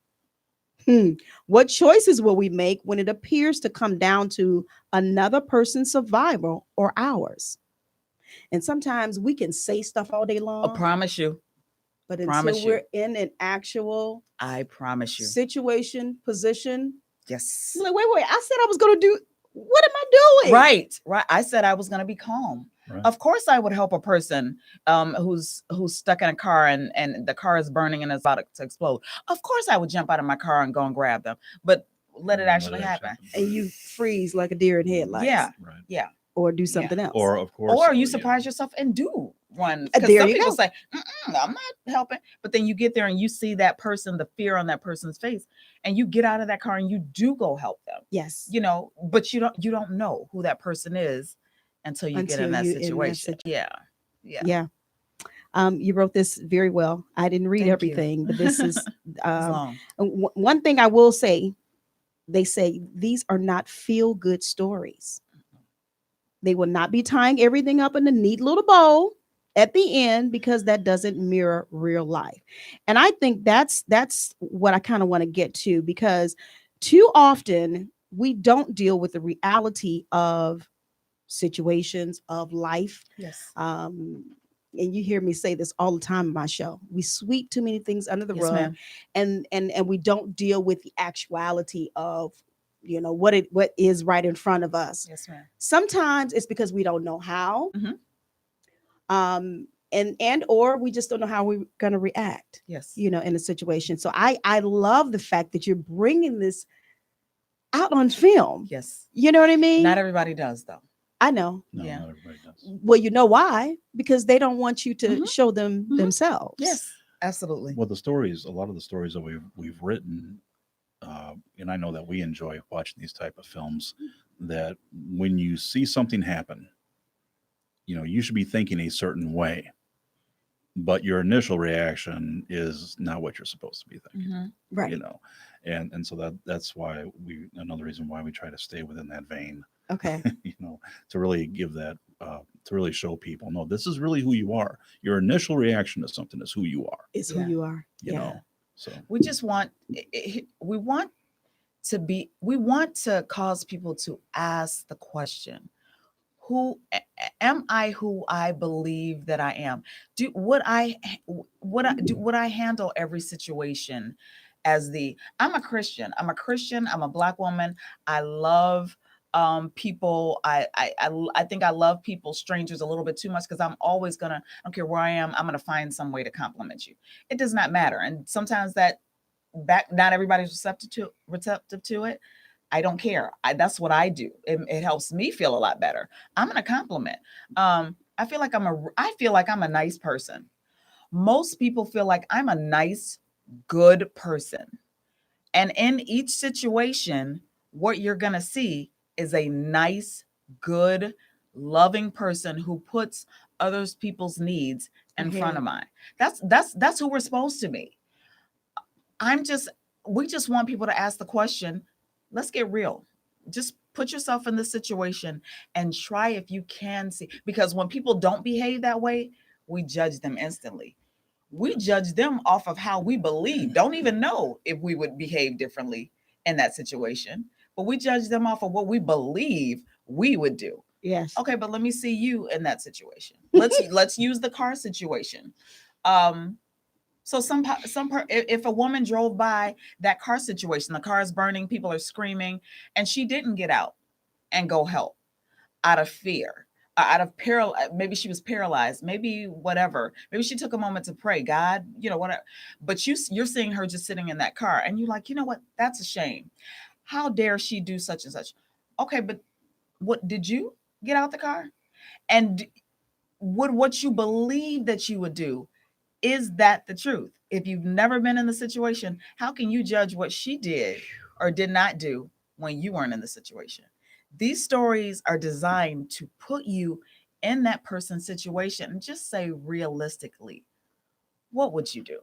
What choices will we make when it appears to come down to another person's survival or ours? And sometimes we can say stuff all day long, I promise you. but promise until you. we're in an actual I promise you. situation, position, Yes. I'm like, wait, I said I was going to do, what am I doing? Right. I said I was going to be calm. Right. Of course, I would help a person who's stuck in a car and the car is burning and is about to explode. Of course, I would jump out of my car and go and grab them, but let it actually happen. And you freeze like a deer in headlights. Yeah. Right. Yeah. Or do something else. Or of course. Or you yeah. surprise yourself and do one. Because There some you people go. say, I'm not helping. But then you get there and you see that person, the fear on that person's face, and you get out of that car and you do go help them. Yes. But you don't know who that person is until you get in that situation. Yeah. Yeah. You wrote this very well. I didn't read Thank you. everything, but this is It's long. one thing I will say. They say these are not feel-good stories. They will not be tying everything up in a neat little bow at the end because that doesn't mirror real life. And I think that's what I kind of want to get to, because too often we don't deal with the reality of situations of life. Yes. And you hear me say this all the time in my show. We sweep too many things under the Yes, rug, ma'am. and we don't deal with the actuality of what is right in front of us. Yes, ma'am. Sometimes it's because we don't know how, and or we just don't know how we're going to react, Yes. in a situation. So I love the fact that you're bringing this out on film. Yes. You know what I mean? Not everybody does, though. I know. No, Yeah. not everybody does. Well, you know why? Because they don't want you to Mhm. show them Mhm. themselves. Yes. Absolutely. Well, a lot of the stories that we've written, and I know that we enjoy watching these type of films, that when you see something happen, you should be thinking a certain way, but your initial reaction is not what you're supposed to be thinking. Mhm. Right. And so that's why another reason why we try to stay within that vein, Okay. to really give that, to really show people, no, this is really who you are. Your initial reaction to something is who you are, It's Yeah. who you are. you Yeah. know? So We just want we want to cause people to ask the question, who am I, who I believe that I am? Would I handle every situation as I'm a Christian, I'm a Black woman, I love People, I think I love people, strangers, a little bit too much, because I'm always gonna, I don't care where I am, I'm gonna find some way to compliment you. It does not matter. And sometimes not everybody's receptive to it. I don't care. That's what I do. It helps me feel a lot better. I'm gonna compliment. I feel like I'm a nice person. Most people feel like I'm a nice, good person. And in each situation, what you're gonna see is a nice, good, loving person who puts others people's needs in front of mine. That's who we're supposed to be. We just want people to ask the question, let's get real. Just put yourself in this situation and try if you can see, because when people don't behave that way, we judge them instantly. We judge them off of how we believe, don't even know if we would behave differently in that situation, but we judge them off of what we believe we would do. Yes. Okay, but let me see you in that situation. Let's use the car situation. So if a woman drove by that car situation, the car is burning, people are screaming, and she didn't get out and go help out of fear, out of maybe she was paralyzed, maybe whatever. Maybe she took a moment to pray, God, whatever. But you're seeing her just sitting in that car, and you're like, you know what? That's a shame. How dare she do such and such? Okay, but what did you get out the car? And would what you believe that you would do, is that the truth? If you've never been in the situation, how can you judge what she did or did not do when you weren't in the situation? These stories are designed to put you in that person's situation and just say realistically, what would you do?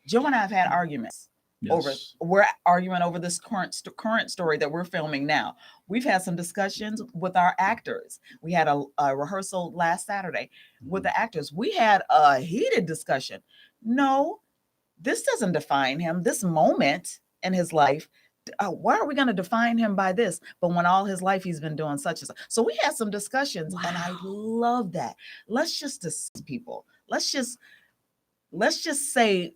Joe and I have had arguments. Yes. We're arguing over this current story that we're filming now. We've had some discussions with our actors. We had a rehearsal last Saturday with the actors. We had a heated discussion. No, this doesn't define him. This moment in his life, why are we going to define him by this? But when all his life he's been doing such and such. So we had some discussions, and I love that. Let's just discuss people. Let's just say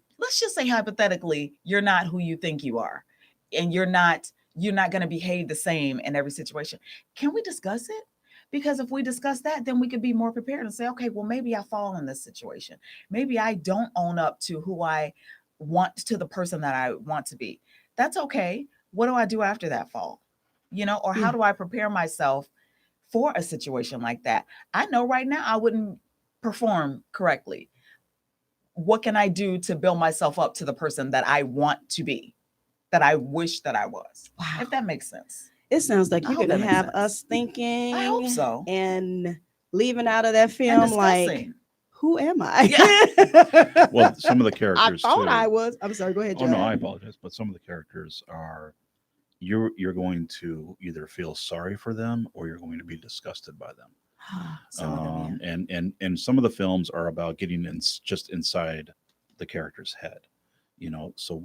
hypothetically, you're not who you think you are, and you're not going to behave the same in every situation. Can we discuss it? Because if we discuss that, then we could be more prepared and say, okay, well, maybe I fall in this situation. Maybe I don't own up to who I want, to the person that I want to be. That's okay. What do I do after that fall? Or how do I prepare myself for a situation like that? I know right now I wouldn't perform correctly. What can I do to build myself up to the person that I want to be, that I wish that I was? Wow. If that makes sense. It sounds like I you're hope going that to makes have sense. us thinking. I hope so. And leaving out of that And film like, discussing. who am I? Yeah. Well, some of the I characters thought too. I was. I'm sorry. Go ahead, Joe. Oh no, I apologize. But some of the characters are you're going to either feel sorry for them or you're going to be disgusted by them. Some of them, yeah. And some of the films are about getting just inside the character's head. So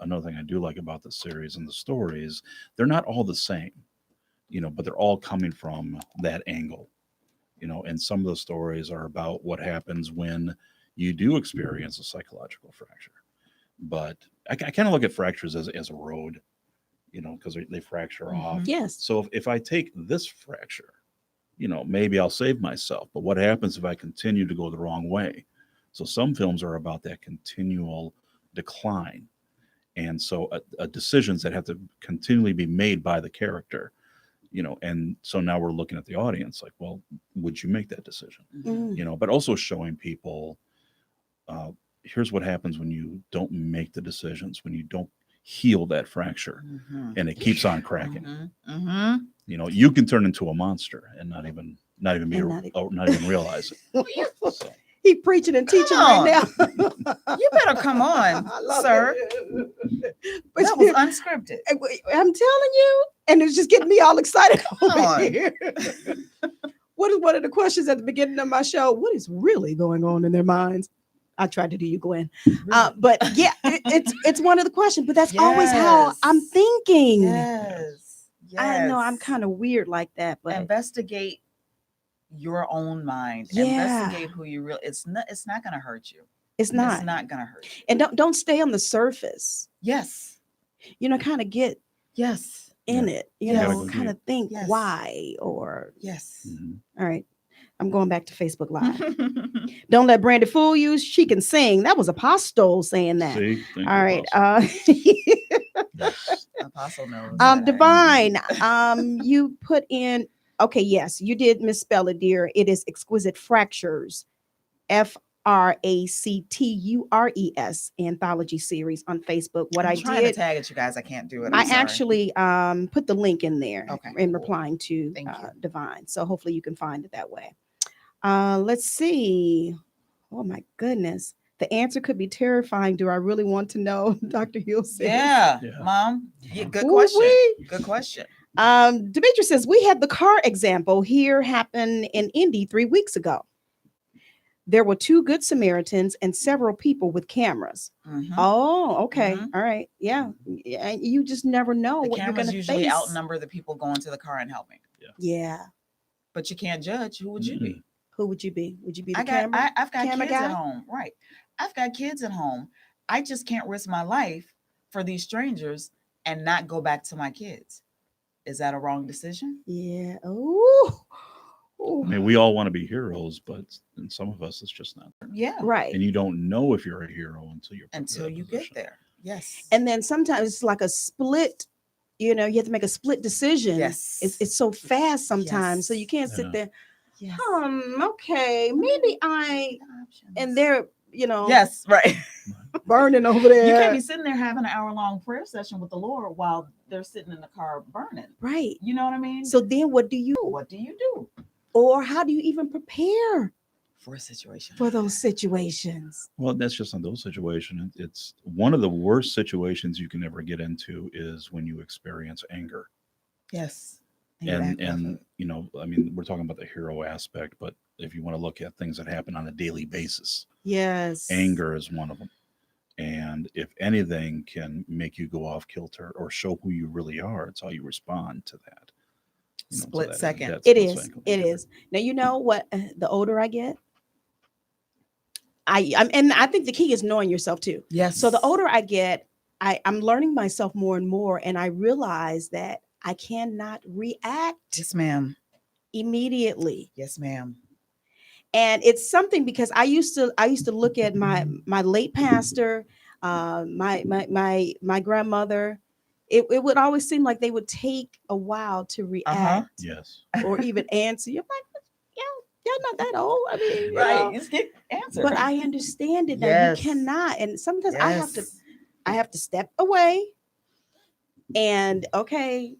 another thing I do like about the series and the stories, they're not all the same, but they're all coming from that angle, and some of the stories are about what happens when you do experience a psychological fracture. But I kind of look at fractures as a road, because they fracture off. Yes. So if I take this fracture, maybe I'll save myself. But what happens if I continue to go the wrong way? So some films are about that continual decline. And so decisions that have to continually be made by the character, and so now we're looking at the audience like, well, would you make that decision? Mm. But also showing people, here's what happens when you don't make the decisions, when you don't heal that fracture, and it keeps on cracking. You can turn into a monster and not even realize it. So. He preaching and teaching Come right now. You better come on, I love sir. it. But That was unscripted. I'm telling you, and it's just getting me all excited Come over on. here. What is one of the questions at the beginning of my show? What is really going on in their minds? I tried to do you, Gwen. But yeah, it's one of the questions, but that's always how Yes. I'm thinking. Yes. I know I'm Yes. kind of weird like that, but Investigate your own mind. Yeah. Investigate who you really. It's not going to hurt you. it's not. It's not going to hurt you. And don't stay on the surface. Yes. Kind of get Yes. in Yeah. it, you You know, gotta go kind of think Yes. why or Yes. Mhm. all right. I'm going back to Facebook Live. Don't let Brandy fool you. She can sing. That was Apostle saying that. See, thank All you, right. Apostle. Yes. Apostle knows. that. Divine. You put in. Okay, yes, you did misspell it, dear. It is Exquisite Fractures, Fractures anthology series on Facebook. What I'm I trying to did, tag at you guys. I can't do it. I I'm sorry. actually put the link in there Okay, in cool. replying to Thank you. Divine. So hopefully you can find it that way. Let's see. Oh my goodness. The answer could be terrifying. Do I really want to know? Dr. Hill says. Yeah, Yeah. Mom. Yeah, good Ooh, question. wee. Good question. Demetra says we had the car example here happen in Indy 3 weeks ago. There were 2 good Samaritans and several people with cameras. Mhm. Oh, okay. Mhm. All right. Yeah. Yeah. You just never know The what you're cameras going to usually face. outnumber the people going to the car and helping. Yeah. But you can't judge. Who would you be? Mm-mm. Who would you be? Would you be the I've got camera kids guy? at home. Right. I've got kids at home. I just can't risk my life for these strangers and not go back to my kids. Is that a wrong decision? Yeah. Ooh. I mean, we all want to be heroes, but in some of us, it's just not. Yeah. Right. And you don't know if you're a hero until you're put in Until that you get position. there. Yes. And then sometimes it's like a split, you know, you have to make a split decision. Yes. It's so fast sometimes. So Yes. you can't Yeah. sit there. Yes. Okay, maybe and they're, you know, Yes, right. burning over You there. can't be sitting there having an hour-long prayer session with the Lord while they're sitting in the car burning. Right. You know what I mean? So then what do you, what do you do or how do you even prepare for a situation? for those situations? Well, that's just not those situations. It's one of the worst situations you can ever get into is when you experience anger. Yes. And you know, I mean, we're talking about the hero aspect, but if you want to look at things that happen on a daily basis, Yes. anger is one of them. And if anything can make you go off kilter or show who you really are, it's how you respond to that. You know, to Split that- second. that It split is. second can be It different. is. Now you know what? The older I get, and I think the key is knowing yourself too. Yes. So the older I get, I'm learning myself more and more, and I realize that I cannot react Yes, ma'am. immediately. Yes, ma'am. And it's something because I used to look at my late pastor, my grandmother. It would always seem like they would take a while to react Yes. or even answer. You're like, y'all not that old. I mean, you Right. know. Just get answer. But I understand it now. Yes. You cannot, and sometimes Yes. I have to step away. And okay,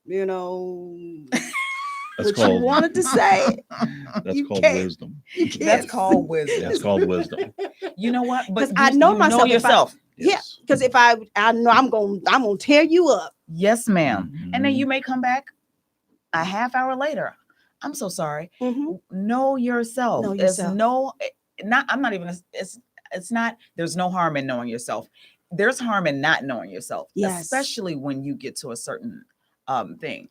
you know, That's what you called wanted to say. that's you called can't- wisdom. You can't That's say- called wisdom. That's called wisdom. You know what? But 'Cause I know you myself. If I- yourself. Yeah, Yes. because if I know I'm gonna tear you up. Yes, madam And then Mhm. you may come back a half hour later. I'm so sorry. Mhm. Know yourself. Know It's yourself. I'm not even it's not there's no harm in knowing yourself. There's harm in not knowing yourself, Yes. especially when you get to a certain thing.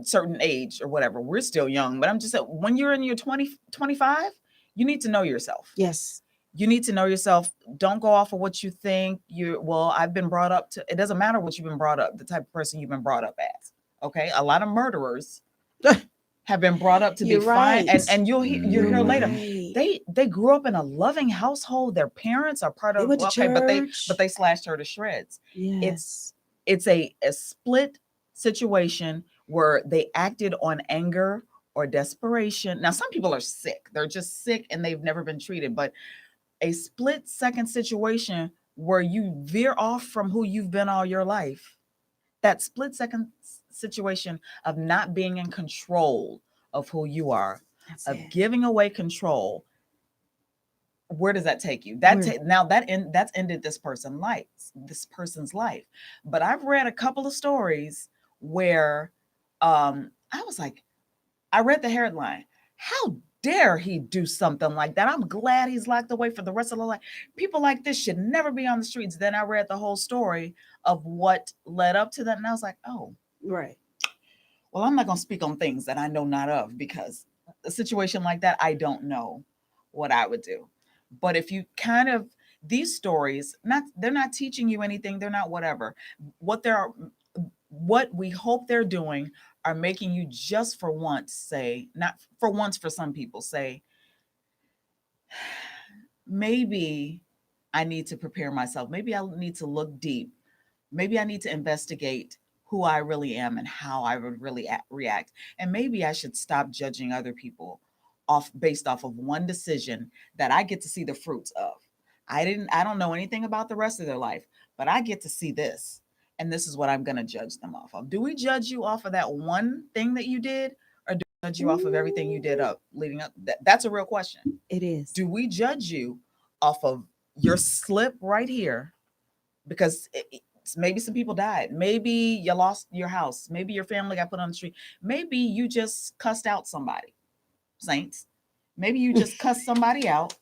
Certain age or whatever. We're still young, but I'm just saying when you're in your 25, you need to know yourself. Yes. You need to know yourself. Don't go off of what you think. I've been brought up to, it doesn't matter what you've been brought up, the type of person you've been brought up as. Okay. A lot of murderers have been brought up to be You're fine. right. And you'll hear later. Right. They grew up in a loving household. Their parents are part They of went to church. but they slashed her to shreds. Yes. It's a split situation where they acted on anger or desperation. Now, some people are sick. They're just sick and they've never been treated. But a split second situation where you veer off from who you've been all your life, that split second situation of not being in control of who you are, That's of it. giving away control, where does that take you? Where? That's ended this person's life. But I've read a couple of stories where I was like, I read the headline. How dare he do something like that? I'm glad he's locked away for the rest of the life. People like this should never be on the streets. Then I read the whole story of what led up to that. And I was like, oh, Right. well, I'm not going to speak on things that I know not of, because a situation like that, I don't know what I would do. But if you these stories, they're not teaching you anything. They're not whatever. what we hope they're doing are making you just for once say, not for once for some people, say, maybe I need to prepare myself. Maybe I need to look deep. Maybe I need to investigate who I really am and how I would really react. And maybe I should stop judging other people based off of one decision that I get to see the fruits of. I don't know anything about the rest of their life, but I get to see this. And this is what I'm going to judge them off of. Do we judge you off of that one thing that you did, or do we judge you off of everything you did up leading up? That's a real question. It is. Do we judge you off of your slip right here? Because maybe some people died. Maybe you lost your house. Maybe your family got put on the street. Maybe you just cussed out somebody, saints. Maybe you just cussed somebody out,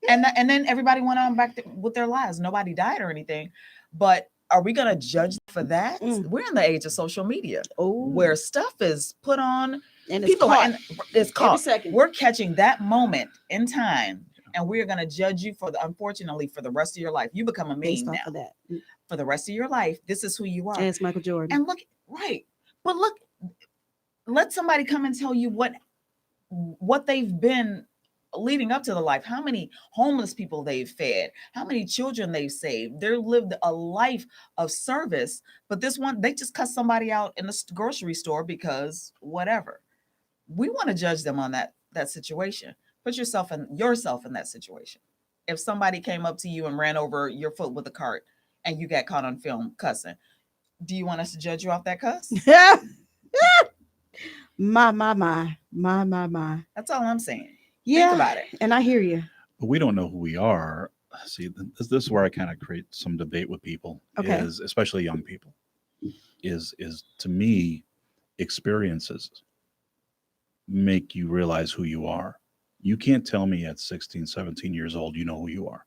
and then everybody went on back with their lives. Nobody died or anything. But are we going to judge for that? We're in the age of social media, where stuff is put on and people, and it's caught. Every second. We're catching that moment in time, and we're going to judge you unfortunately, for the rest of your life. You become a based meme off now. of that. For the rest of your life, this is who you are. And it's Michael Jordan. And look, right. But look, let somebody come and tell you what they've been leading up to the life, how many homeless people they've fed, how many children they've saved. They've lived a life of service, but this one, they just cut somebody out in the grocery store because whatever. We want to judge them on that situation. Put yourself in that situation. If somebody came up to you and ran over your foot with a cart and you got caught on film cussing, do you want us to judge you off that cuss? My. That's all I'm saying. Yeah. Think about it. And I hear you. But we don't know who we are. See, this is where I kind of create some debate with people, Okay. is especially young people, is to me, experiences make you realize who you are. You can't tell me at 16, 17 years old, you know who you are.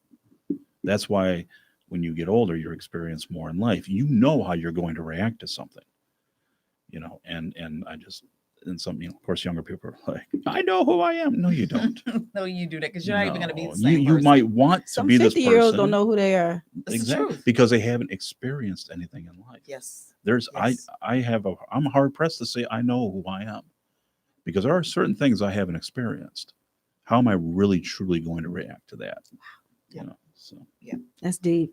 That's why when you get older, you experience more in life. You know how you're going to react to something, and I just, and some, of course, younger people are like, I know who I am. No, you don't. No, you do that because you're not even going to be No, the same you person. might want to Some be this 50-year-olds person. don't know who they are. That's the Exactly, truth. because they haven't experienced anything in life. Yes. There's Yes. I'm hard pressed to say I know who I am, because there are certain things I haven't experienced. How am I really truly going to react to that? Yeah. So That's deep.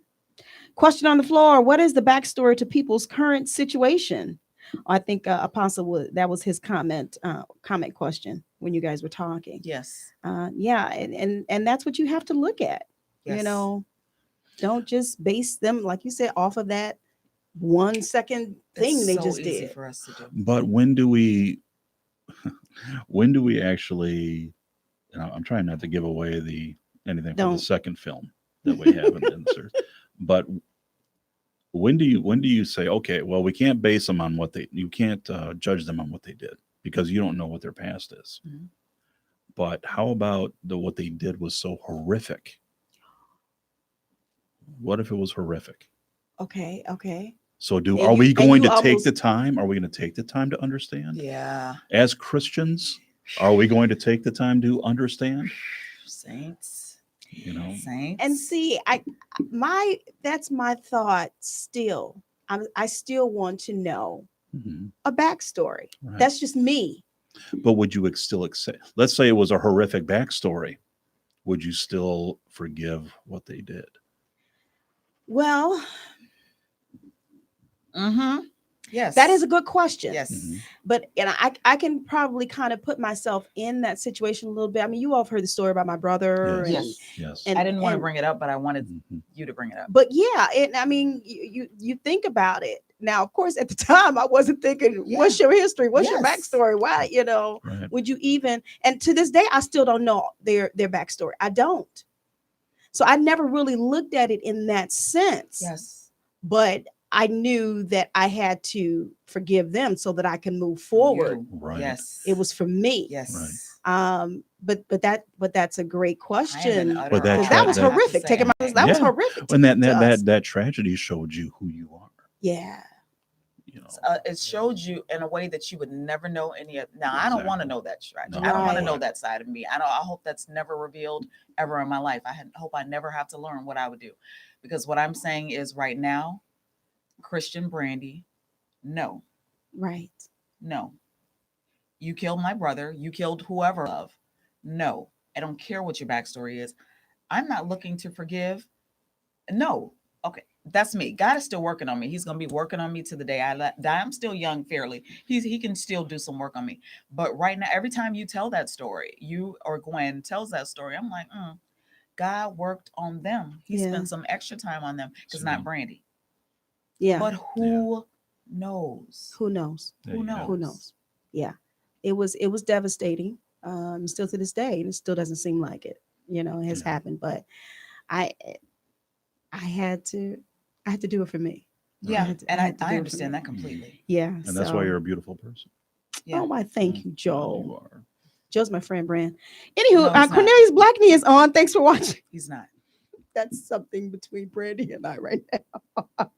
Question on the floor. What is the backstory to people's current situation? I think Apostle, that was his comment question when you guys were talking. Yes. Yeah. And that's what you have to look at. Yes. Don't just base them, like you said, off of that 1 second thing That's they so just easy did. for us to do. but when do we actually, I'm trying not to give away anything from Don't. the second film that we have in the series, but when do you say, okay, well, we can't base them on you can't judge them on what they did, because you don't know what their past is. Mhm. But how about what they did was so horrific? What if it was horrific? Okay. So And are you- we and going you to take almost- the time? Are we going to take the time to understand? Yeah. As Christians, are we going to take the time to understand? Saints. Saints. And see, that's my thought still. I still want to know Mhm. a backstory. Right. That's just me. But would you still accept? Let's say it was a horrific backstory. Would you still forgive what they did? Well, Mm-hmm. Yes. that is a good question. Yes. Mhm. But I can probably kind of put myself in that situation a little bit. I mean, you all have heard the story about my brother. Yes. And, Yes. Yes. I didn't want to and- bring it up, but I wanted Mhm. you to bring it up. But yeah, I mean, you think about it. Now, of course, at the time, I wasn't thinking, Yeah. what's your history? What's your Yes. backstory? Why, Right. would you even, and to this day, I still don't know their backstory. I don't. So I never really looked at it in that sense. Yes. But I knew that I had to forgive them so that I can move forward. You. Right. Yes. It was for me. Yes. But that's a great question. But that Because that was that- horrific. Taking my that was Yeah. horrific. And to us. that tragedy showed you who you are. Yeah. It showed you in a way that you would never know any of. Now, I don't want to Exactly. know that strategy. No, I don't want to Right. know that side of me. I hope that's never revealed ever in my life. Hope I never have to learn what I would do, because what I'm saying is right now, Christian Brandy No, Right. no. You killed my brother. You killed whoever I love. No, I don't care what your backstory is. I'm not looking to forgive. No. Okay. That's me. God is still working on me. He's going to be working on me to the day die. I'm still young, fairly. He can still do some work on me. But right now, every time you tell that story, you or Gwen tells that story, I'm like, God worked on them. He Yeah. spent some extra time on them because So, not Brandy. Yeah. But who knows? Who knows? there Who you go. knows? Who knows? Yeah. It was devastating. Still to this day, and it still doesn't seem like it, it has Yeah. happened. But I I had to do it for me. Yeah, had to- and I I, had to do I it for understand me. that completely. Yeah. And that's why you're a beautiful person. Yeah. Oh, my thank you, Yeah, Joel. you are. Joe's my friend, Brand. Anywho, No, he's not. Cornelius Blackney is on. Thanks for watching. He's not. That's something between Brandy and I right now.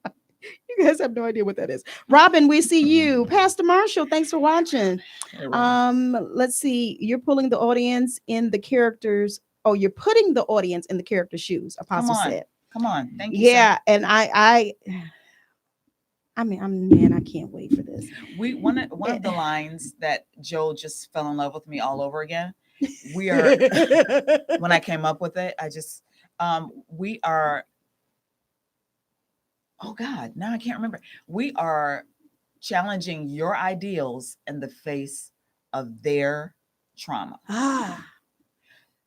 You guys have no idea what that is. Robin, we see you. Pastor Marshall, thanks for watching. Hey, Ron. Let's see. You're pulling the audience in the characters. Oh, you're putting the audience in the character shoes. Apostle on. said. Come on. Thank you. Yeah, and I mean, I can't wait for this. One of the lines that Joe just fell in love with me all over again. We are when I came up with it, I just we are oh God, now I can't remember. We are challenging your ideals in the face of their trauma.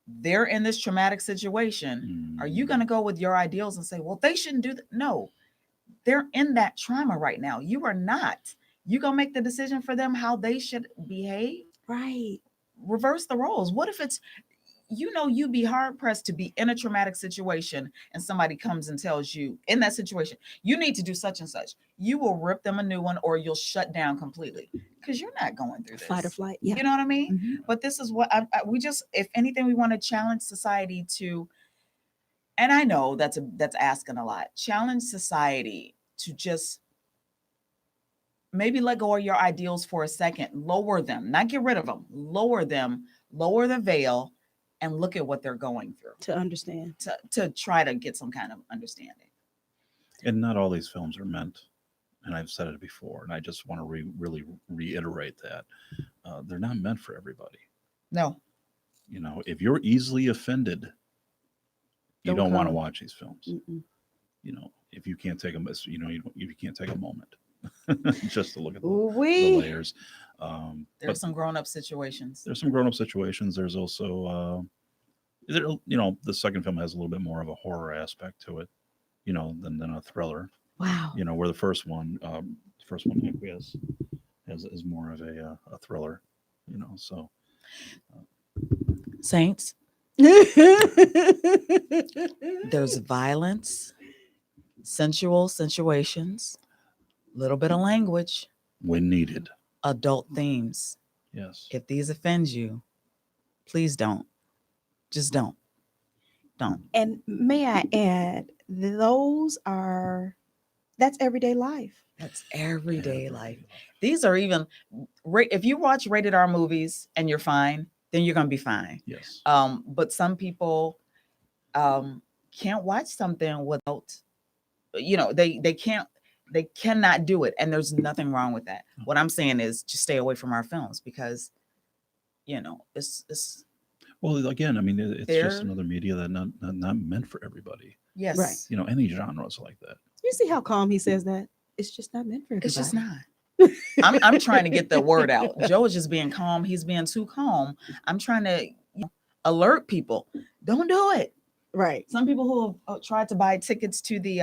They're in this traumatic situation. Are you going to go with your ideals and say, well, they shouldn't do that? No, they're in that trauma right now. You are not. You going to make the decision for them how they should behave? Right. Reverse the roles. What if it's, you'd be hard pressed to be in a traumatic situation and somebody comes and tells you in that situation, you need to do such and such. You will rip them a new one or you'll shut down completely because you're not going through this. Fight or flight. Yeah. You know what I mean? Mhm. But this is what we just, if anything, we want to challenge society to, and I know that's asking a lot, challenge society to just maybe let go of your ideals for a second, lower them, not get rid of them, lower them, lower the veil, and look at what they're going through To understand. to try to get some kind of understanding. And not all these films are meant, and I've said it before, and I just want to really reiterate that they're not meant for everybody. No. If you're easily offended, you don't want to come. watch these films. Mm-mm. If you can't take you can't take a moment just to look at the Ooh-wee. layers. There are some grown-up situations. There's some grown-up situations. There's also, the second film has a little bit more of a horror aspect to it, than a thriller. Wow. Where the first one, Aqueous, is more of a thriller. So Saints, there's violence, sensual situations, little bit of language, when needed, adult themes. yes. If these offend you, please don't. Just don't. And may I add, that's everyday life. That's everyday life. These are even, if you watch rated R movies and you're fine, then you're going to be fine. Yes. But some people can't watch something without, they cannot do it. And there's nothing wrong with that. What I'm saying is just stay away from our films because, it's Well, again, I mean, it's just They're- another media that not meant for everybody. yes. Right. Any genres like that. You see how calm he says that? It's just not meant for everybody. It's just not. I'm trying to get the word out. Joe is just being calm. He's being too calm. I'm trying to alert people. Don't do it. Right. Some people who have tried to buy tickets to the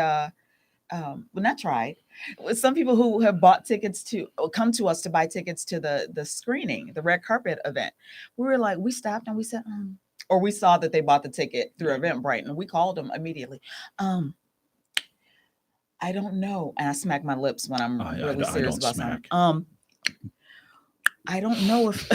well, not tried. Some people who have bought tickets to or come to us to buy tickets to the screening, the red carpet event. We were like, we stopped and we said, or we saw that they bought the ticket through Eventbrite and we called them immediately. I don't know. And I smack my lips when I'm really serious about something. I don't know if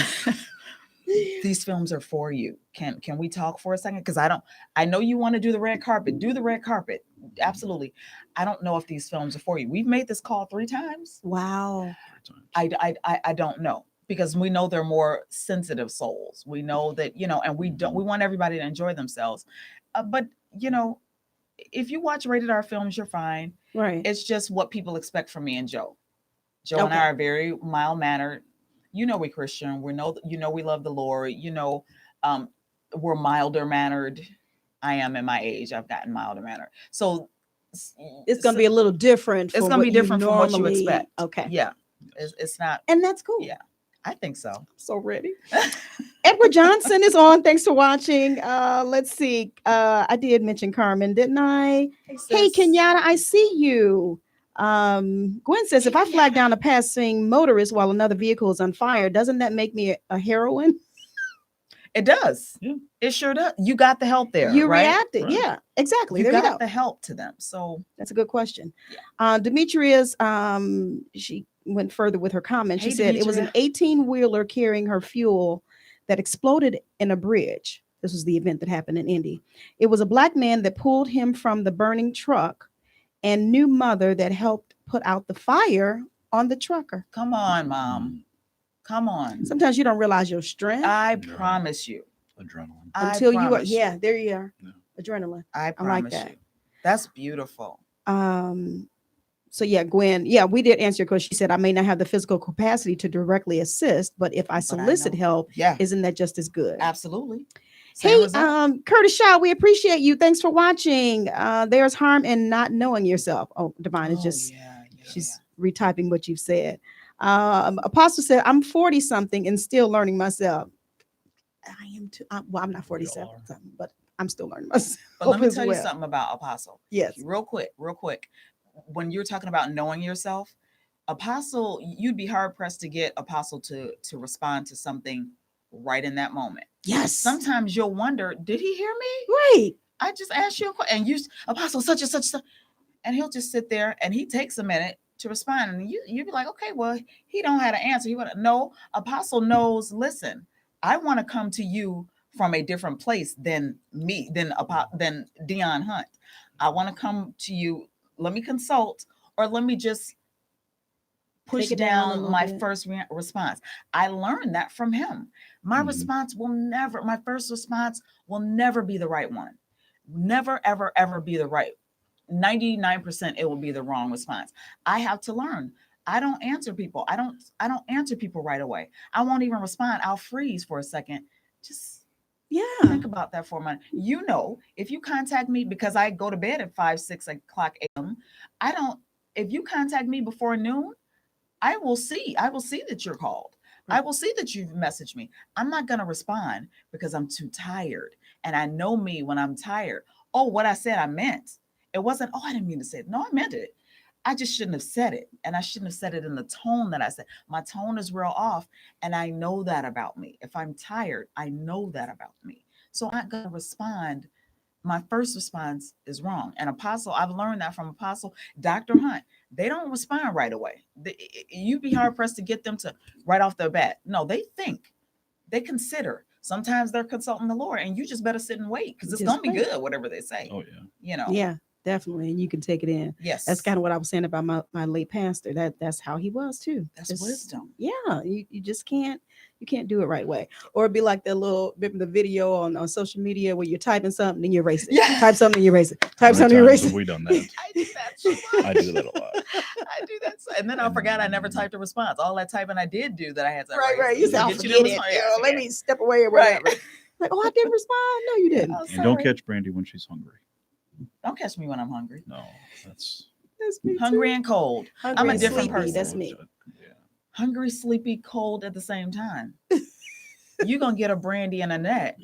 these films are for you. Can we talk for a second? Because I know you want to do the red carpet. Do the red carpet. Absolutely. I don't know if these films are for you. We've made this call 3 times. Wow. I don't know because we know they're more sensitive souls. We know that, and we want everybody to enjoy themselves. But if you watch rated R films, you're fine. Right. It's just what people expect from me and Joe. Joe and Okay. I are very mild mannered. You know, we Christian. We know, we love the Lord. We're milder mannered. I am in my age. I've gotten milder mannered. So It's going to be a little different. it's from going to what be you different from what you normally- expect. Okay. Yeah. It's not. And that's cool. Yeah. I think so. So ready. Edward Johnson is on. Thanks for watching. Let's see. I did mention Carmen, didn't I? Hey, sis. Kenyatta, I see you. Gwen says, if I flag down a passing motorist while another vehicle is on fire, doesn't that make me a heroine? It does. Yeah. It sure does. You got the help there. You right? reacted. Right. Yeah, exactly. You there you got go. the help to them. So That's a good question. Demetrius, she went further with her comment. She Hey, said it was an Demetria. 18-wheeler carrying her fuel that exploded in a bridge. This was the event that happened in Indy. It was a black man that pulled him from the burning truck and new mother that helped put out the fire on the trucker. come on, Mom. Come on. Sometimes you don't realize your strength I Yeah. promise you. Adrenaline. until you are. promise Yeah, there you are. Yeah. Adrenaline. I like promise that. you. That's beautiful. So yeah, Gwen, yeah, we did answer your question. She said, I may not have the physical capacity to directly assist, but if I I solicit know. help, Yeah. isn't that just as good? Absolutely. Hey, Same result. Curtis Shaw, we appreciate you. Thanks for watching. There's harm in not knowing yourself. Oh, Divine is Oh, just yeah, she's retyping what you've said. Apostle said, I'm 40 something and still learning myself. I am too. Well, I'm not 47, are. something, but I'm still learning myself. But let me as tell you well. something about Apostle. Yes. Real quick. When you're talking about knowing yourself, Apostle, you'd be hard pressed to get Apostle to respond to something right in that moment. Yes. Sometimes you'll wonder, did he hear me? Right. I just asked you a question, and you, Apostle, such and such, and he'll just sit there and he takes a minute to respond, and you be like, okay, well, he don't have an answer. He would no. Apostle knows. Listen, I want to come to you from a different place than than Dion Hunt. I want to come to you. Let me consult, or let me just push Take it down a down little my bit. first response. I learned that from him. My Mhm. response will never, my first response will never be the right one. Never, ever, ever be the right. 99% it will be the wrong response. I have to learn. I don't answer people. I don't answer people right away. I won't even respond. I'll freeze for a second. Just Yeah. think about that for a minute. You know, if you contact me, because I go to bed at 5, 6 o'clock a.m., if you contact me before noon, I will see that you're called. I will see that you've messaged me. I'm not going to respond because I'm too tired. And I know me when I'm tired. Oh, what I said, I meant. It wasn't, oh, I didn't mean to say it. No, I meant it. I just shouldn't have said it. And I shouldn't have said it in the tone that I said. My tone is real off. And I know that about me. If I'm tired, I know that about me. So I'm not going to respond. My first response is wrong. And Apostle, I've learned that from Apostle, Dr. Hunt. They don't respond right away. You'd be hard pressed to get them to right off their bat. No, they think, they consider. Sometimes they're consulting the Lord, and you just better sit and wait because it's Just going to be wait. good, whatever they say. Oh yeah. You know. Yeah, definitely. And you can take it in. Yes. That's kind of what I was saying about my late pastor. That's how he was too. That's Just- wisdom. Yeah, you just can't do it right way. Or it'd be like the video on social media where you're typing something and you erase it. Yeah. Type something and you erase it. Type How many something and times erase have it. we done that? I do that so much. I do that a lot. I do that. And then I forgot I never typed a response. All that typing I did do that I had to Right, erase. right. You say, I'll Get forget to it. the response. Yeah, Let forget me step away or Right. whatever. Like, oh, I didn't respond. No, you didn't. Oh, And don't sorry. catch Brandy when she's hungry. Don't catch me when I'm hungry. No, that's That's me Hungry too. and cold. Hungry I'm a and different sleepy. person. That's me. Yeah. Hungry, sleepy, cold at the same time. You're going to get a Brandy and Annette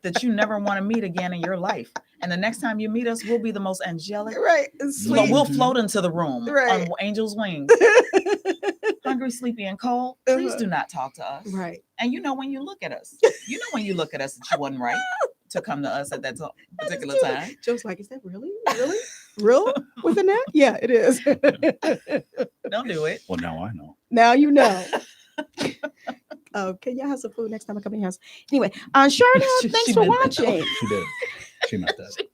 that you never want to meet again in your life. And the next time you meet us, we'll be the most angelic. Right. And sweet. We'll float into the room Right. on angels' wings. Hungry, sleepy, and cold. Please Uh-huh. do not talk to us. Right. And you know when you look at us, that you wasn't right to come to us at that particular time. Joe's like, is that really? Real with a net? Yeah, it is. Don't do it. Well, now I know. Now you know. Can y'all have some food next time I come in your house? Anyway, Charlotte, She thanks for meant that, though. watching. She did. She meant that.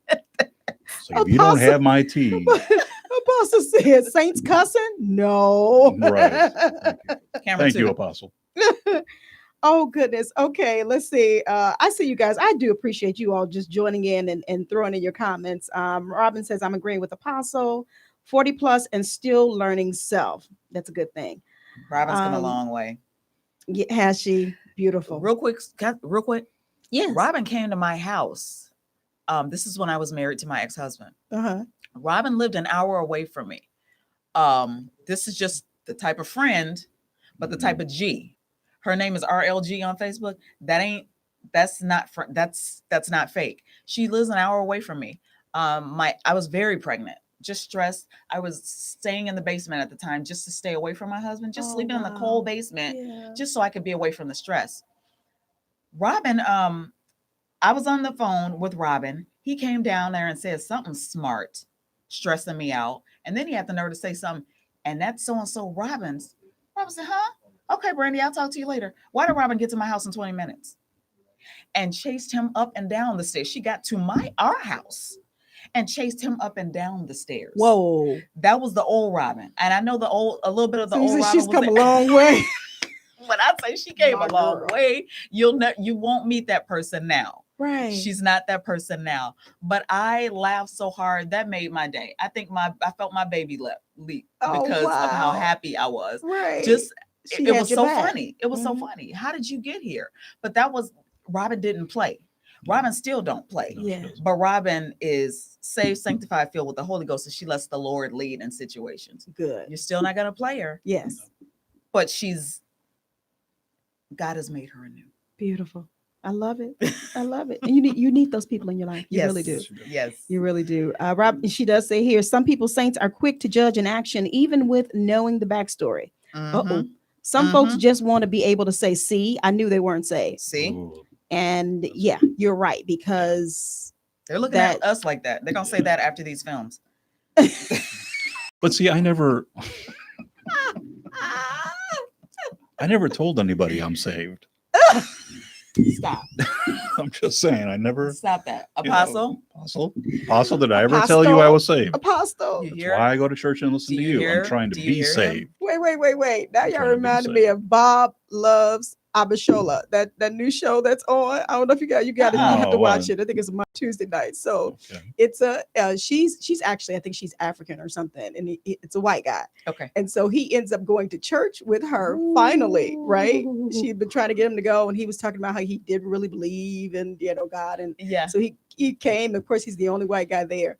So if you don't Apostle- have my tea, Apostle said, Saints cussing? No. Right. Thank you. Camera Thank two. you, Apostle. Oh, goodness. Okay, let's see. I see you guys. I do appreciate you all just joining in and throwing in your comments. Robin says, I'm agreeing with Apostle. 40 plus and still learning self. That's a good thing. Robin's come a Um, long way. Has she? Beautiful. Real quick. Yes. Robin came to my house. This is when I was married to my ex-husband. Uh-huh. Robin lived an hour away from me. This is just the type of friend, but the type of G. Her name is RLG on Facebook. That's not fake. She lives an hour away from me. I was very pregnant, just stressed. I was staying in the basement at the time just to stay away from my husband, just Oh, sleeping in the wow. cold basement, Yeah. just so I could be away from the stress. Robin, I was on the phone with Robin. He came down there and said something smart, stressing me out. And then he had the nerve to say something, and that's so-and-so Robin's. Robin said, huh? Okay, Brandy, I'll talk to you later. Why did Robin get to my house in 20 minutes? And chased him up and down the stairs. She got to our house and chased him up and down the stairs. Whoa. That was the old Robin. And I know a little bit of the So old you said Robin. she's come a long way. When I say she came My a long girl. way, you won't meet that person now. Right. She's not that person now. But I laughed so hard that made my day. I think I felt my baby leap Oh, because of how wow. happy I was. right. Just She it had was your so back. funny. It was so Mhm. funny. How did you get here? But that was Robin didn't play. Robin still don't play. No, she Yeah. doesn't. But Robin is saved, sanctified, filled with the Holy Ghost, and she lets the Lord lead in situations. Good. You're still not gonna play her, Yes. but God has made her anew. Beautiful. I love it. I love it. And you need those people in your life. You really do. Yes. You really do. Rob, she does say here, some people, saints, are quick to judge an action, even with knowing the backstory. Uh-oh. Mhm. Some folks Mhm. just want to be able to say, see, I knew they weren't saved. See, Ooh. And yeah, you're right, because they're looking at us like that. They're gonna say that after these films. But see, I never told anybody I'm saved. Stop. I'm just saying, I never. Stop that. you know, Apostle. Apostle, did I ever tell you I was saved? Apostle. You That's hear? why I go to church and listen Do to you you. hear- I'm trying to do you be hear him? saved. Wait. Now I'm y'all trying to be reminded me saved. of Bob Loves Abishola, that new show that's on. I don't know if you got it. You have to Oh, watch well. it. I think it's on Tuesday night. So Okay. it's she's actually, I think she's African or something, and it's a white guy. Okay. And so he ends up going to church with her finally, right? She'd been trying to get him to go, and he was talking about how he didn't really believe in, God. And Yeah. so he came. Of course, he's the only white guy there.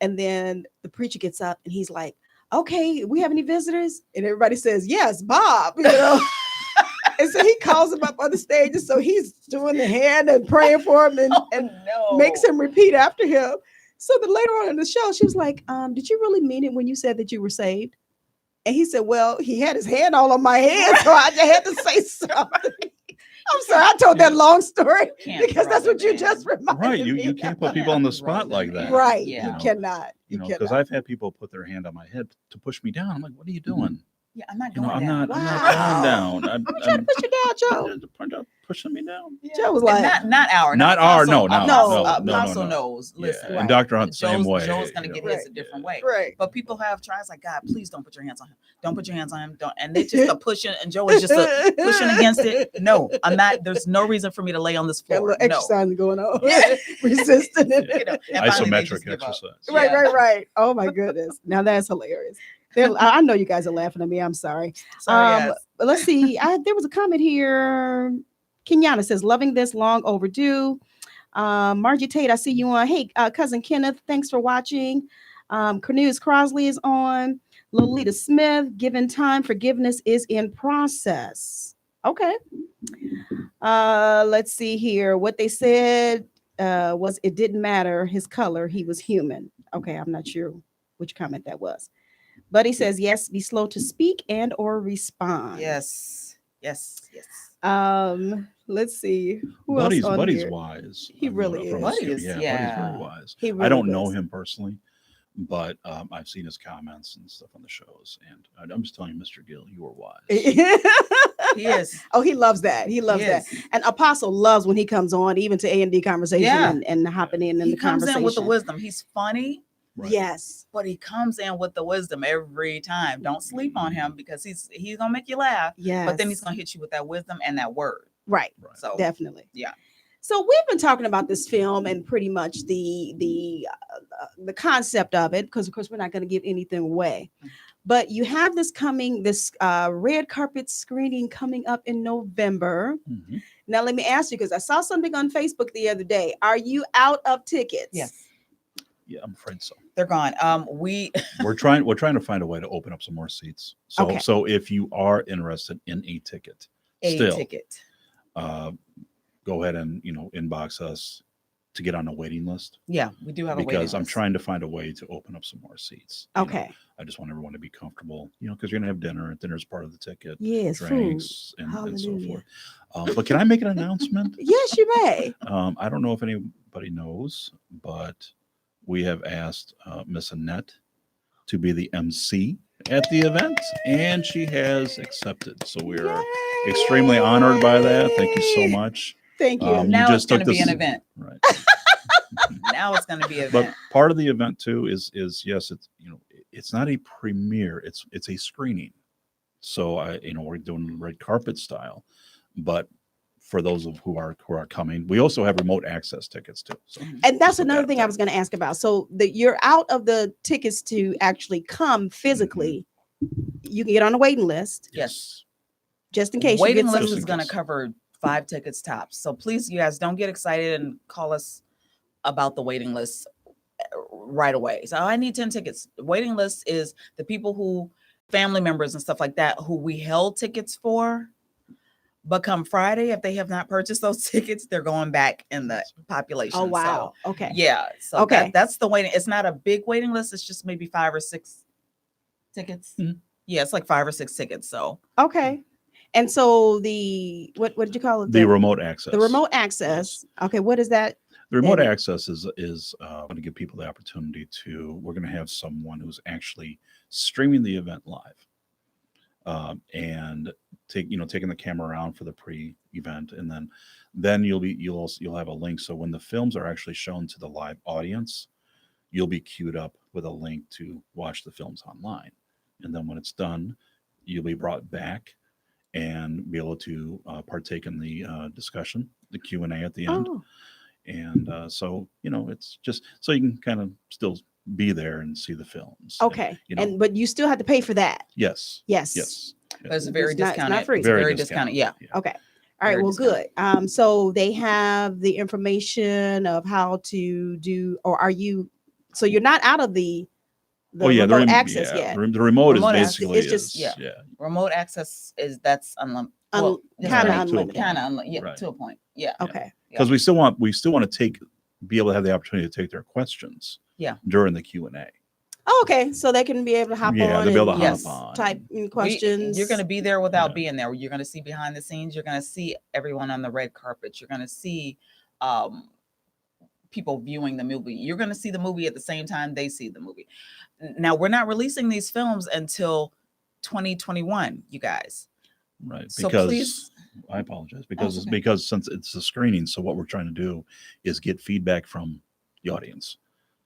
And then the preacher gets up and he's like, okay, we have any visitors? And everybody says, yes, Bob, And so he calls him up on the stage. And so he's doing the hand and praying for him and no. makes him repeat after him. So then later on in the show, she was like, did you really mean it when you said that you were saved? And he said, well, he had his hand all on my head, so I just had to say something. I'm sorry, I told that long story Can't because that's throw what them you in. just reminded Right. me. You can't put people on the spot like that. Right. Yeah. You cannot. You You know, because cannot. I've had people put their hand on my head to push me down. I'm like, what are you doing? Yeah, I'm not You going know, I'm down. not Wow. going down. I'm trying to push you down, Joe. Pushing me down. Yeah. Joe was And like, not our. Not our, no, no, Apostle knows. Yeah, Listen. and Dr. Hunt, same Joe's, way. Joe's gonna you get know. his a different way. right. But people have tried. It's like, God, please don't put your hands on him. Don't put your hands on him. Don't. And they just are pushing, and Joe is just pushing against it. No, I'm not. There's no reason for me to lay on this Got a floor. little No. exercise going on. Yeah. Resisting it. You know, and finally they just Isometric give up. exercise. Right, Yeah. right. Oh my goodness. Now that's hilarious. I know you guys are laughing at me. I'm sorry. Sorry, yes. But let's see. There was a comment here. Kenyana says, loving this, long overdue. Margie Tate, I see you on. Hey, cousin Kenneth, thanks for watching. Cornelius Crosley is on. Lolita Smith, given time, forgiveness is in process. Okay. Let's see here. What they said was it didn't matter his color. He was human. Okay, I'm not sure which comment that was. But he says, yes, be slow to speak and or respond. Yes. Let's see. Who Buddy's else on Buddy's here? wise. He I've known really it from is. his- Buddy is- yeah, Buddy's yeah. very wise. He I really don't know is. him personally, but I've seen his comments and stuff on the shows. And I'm just telling you, Mr. Gill, you are wise. He is. Oh, he loves that. He loves He that. is. And Apostle loves when he comes on, even to A&D conversation Yeah. and hopping in He the comes conversation. in with the wisdom. He's funny, Right. Yes. but he comes in with the wisdom every time. Don't sleep on him because he's gonna make you laugh, Yes. but then he's gonna hit you with that wisdom and that word. right. Right. So Definitely. Yeah. So we've been talking about this film and pretty much the concept of it, because of course we're not going to give anything away. But you have this red carpet screening coming up in November. Mhm. Now let me ask you, because I saw something on Facebook the other day. Are you out of tickets? Yes, Yeah, I'm afraid so. they're gone. We're trying to find a way to open up some more seats. So Okay. so if you are interested in a ticket, still ticket. go ahead and inbox us to get on the waiting list, Yeah, we do have a because waiting I'm list. trying to find a way to open up some more seats. You know, Okay. I just want everyone to be comfortable, because you're gonna have dinner. Dinner's part of the ticket, Yes, food. drinks, and so Hallelujah. forth. But can I make an announcement? Yes, you may. I don't know if anybody knows, but we have asked Miss Annette to be the MC at the event, and she has accepted. So we are extremely honored by that. Thank you so Yay. much. Thank you. You Now just it's going to took be an this- event. Right. Now it's going to be an But event. part of the event too is yes, it's it's not a premiere, it's a screening. So we're doing red carpet style, but for those of who are coming, we also have remote access tickets too. So And that's Just look another at thing that. I was going to ask about. So you're out of the tickets to actually come physically. You can get on a waiting list Yes. just in case Waiting you get list Just some. is in going to case. cover 5 tickets tops. So please, you guys, don't get excited and call us about the waiting list right away. So I need 10 tickets. Waiting list is the people who, family members and stuff like that, who we held tickets for. But come Friday, if they have not purchased those tickets, they're going back in the population. Oh, So, wow. Okay. yeah. So Okay. that's the waiting. It's not a big waiting list. It's just maybe 5 or 6 tickets. Mhm. Yeah, it's like 5 or 6 tickets. So Okay. And so what did you call it? the remote access. The remote access. Okay. What is that? The remote And- access is going to give people the opportunity to. We're going to have someone who's actually streaming the event live, and taking the camera around for the pre-event, and then you'll have a link. So when the films are actually shown to the live audience, you'll be queued up with a link to watch the films online, and then when it's done, you'll be brought back and be able to partake in the discussion, the Q&A at the end. Oh, And so it's just so you can kind of still be there and see the films. okay. And, But you still have to pay for that. yes, Yes. yes, but it's very It's not discounted. free. It's Very very discounted. discounted. Yeah. Okay. All right. Very Well, discounted. good. So they have the information of how to do, or are you? So you're not out of the remote access yet. The remote is Remote access, basically it's just- yeah. yeah. Remote access that's unlimited. Kinda unlimited. Kind of yeah, Right. to a point. Yeah. Okay. Because we still want to be able to have the opportunity to take their questions. Yeah. During the Q&A. Oh, okay. So they can be able to hop Yeah, on they'll be able to and Yes. hop on. type in questions. You're going to be there without Yeah. being there. You're going to see behind the scenes. You're going to see everyone on the red carpet. You're going to see people viewing the movie. You're going to see the movie at the same time they see the movie. Now, we're not releasing these films until 2021, you guys. Right. So Because please- I apologize because okay. because since it's a screening, so what we're trying to do is get feedback from the audience.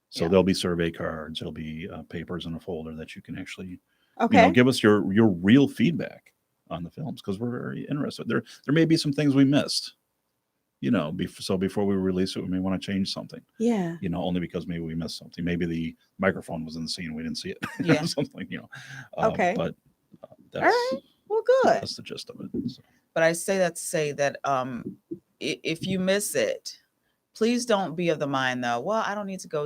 So Yeah. there'll be survey cards, there'll be papers in a folder that you can actually okay. give us your real feedback on the films, because we're very interested. There may be some things we missed, so before we release it, we may want to change something, Yeah. only because maybe we missed something. Maybe the microphone was in the scene, we didn't see it. Yeah. Something, Okay. But that's, right. Well, good. that's the gist of it. So, But I say that to say that if you miss it, please don't be of the mind though, well, I don't need to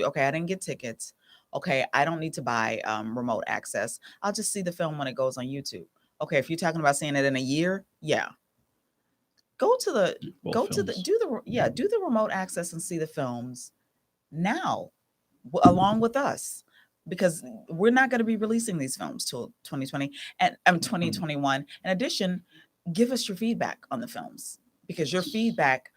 okay, I didn't get tickets. Okay, I don't need to buy remote access. I'll just see the film when it goes on YouTube. Okay, if you're talking about seeing it in a year, yeah. Go to the both do films. the remote access and see the films now along with us, because we're not going to be releasing these films till 2020 and 2021. In addition, give us your feedback on the films, because your feedback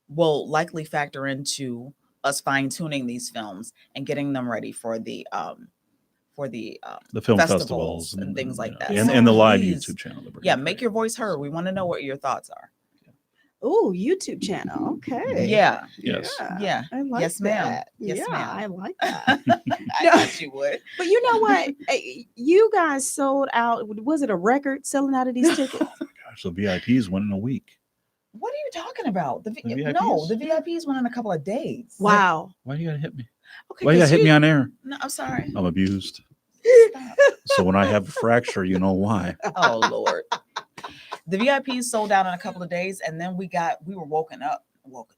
will likely factor into us fine-tuning these films and getting them ready for the The film festivals festivals and things like that. and, So and the live please, YouTube channel. that we're yeah, gonna make create. your voice heard. We want to know what your thoughts are. Oh, YouTube channel. Okay. Yeah. Yes. Yeah. I like Yes, ma'am. that. Yes, yeah, ma'am. I like that. I No. thought you would. But you know what? You guys sold out. Was it a record selling out of these tickets? Gosh, the VIPs went in a week. What are you talking about? The No, VIPs? the VIPs went in a couple of days. Wow. Why do you gotta hit me? Okay, Why you gotta 'cause hit me on air? No, I'm sorry. I'm abused. Stop. So when I have a fracture, you know why. Oh Lord. The VIPs sold out in a couple of days, and then we were woken up.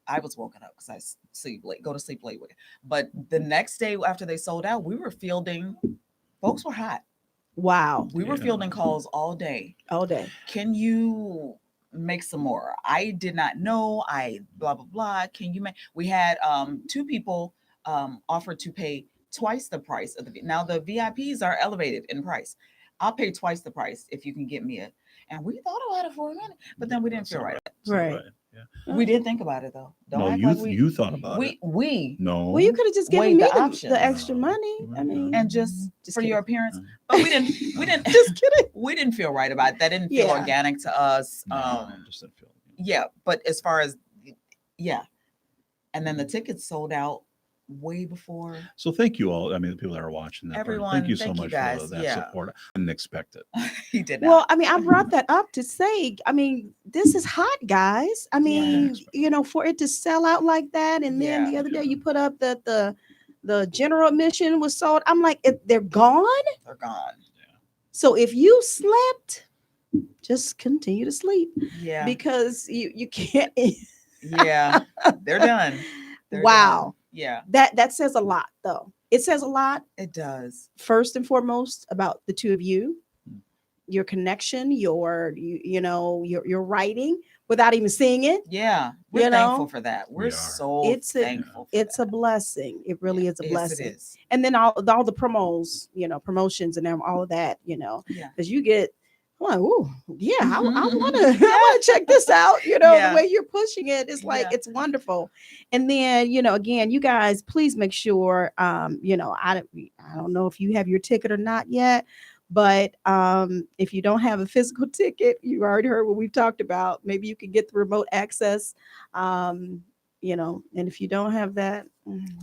I was woken up because I sleep late, go to sleep late with it. But the next day after they sold out, we were fielding. Folks were hot. Wow. We were Yeah. fielding calls all day. All day. Can you make some more? I did not know. I blah blah blah. Can you make? We had two people offered to pay twice the price of the. Now the VIPs are elevated in price. I'll pay twice the price if you can get me it. And we thought about it for a minute, but then we didn't That's feel not right. That's not Right. Yeah. We did think about it though. Don't No, act you like we you thought about it. we No. Well, you could have just given Weighed me the the options. extra No. money. I mean, and just for kidding. your appearance, No. but we didn't just kidding. we didn't feel right about it. That didn't feel Yeah. organic to us. No, just didn't feel. Yeah, but as far as yeah, and then the tickets sold out way before. So thank you all. I mean, the people that are watching that. Everyone, thank you so thank you much guys. for that Yeah. support. I didn't expect it. He did Well, not. I mean, I brought that up to say, I mean, this is hot, guys. I mean, for it to sell out like that, and then Yeah. the other day you put up that the general admission was sold. I'm like, they're gone. They're gone. So if you slept, just continue to sleep Yeah, because you can't. yeah, they're done. They're Wow. done. Yeah, That says a lot, though. It says a lot. it does. First and foremost about the two of you, your connection, your writing without even seeing it. Yeah, we're You know, thankful for that. We're We are. so It's a- thankful. For It's that. a blessing. It really is a Yes, blessing. It is. And then all the promotions and all of that, Yeah. because you get, I'm like, oh yeah, I Mhm. want to check this out. Yeah. The way you're pushing it, it's like Yeah. it's wonderful. And then again, you guys, please make sure, I don't know if you have your ticket or not yet, but if you don't have a physical ticket, you already heard what we've talked about. Maybe you can get the remote access. And if you don't have that,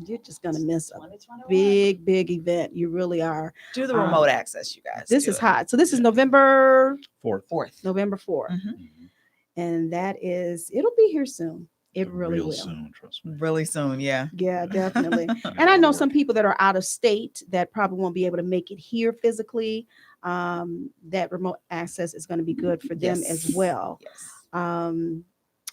you're just gonna miss a 2021. big event. You really are. Do the remote access, you guys. This Do is it. hot. So this is November Fourth. 4th. November 4th. Mhm. And it'll be here soon. It really Real will. soon, trust me. Really soon, yeah. Yeah, definitely. Got And I a lot know of some work. people that are out of state that probably won't be able to make it here physically. That remote access is going to be good for them as Yes. well. Yes.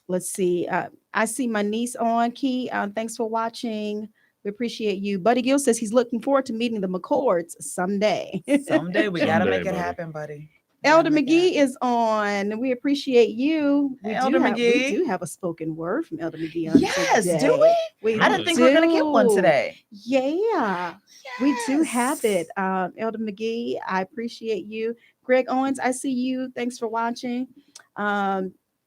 Let's see. I see my niece on Key. Thanks for watching. We appreciate you. Buddy Gill says he's looking forward to meeting the McCords someday. Someday we gotta Someday, make it buddy. happen, buddy. Elder Gotta make it McGee happen. is on. We appreciate you. Hey, Elder We McGee. do have a spoken word from Elder McGee on Yes, today. do we? I didn't think we were gonna get one do. today. Yeah, we do have it. Yes. Elder McGee, I appreciate you. Greg Owens, I see you. Thanks for watching.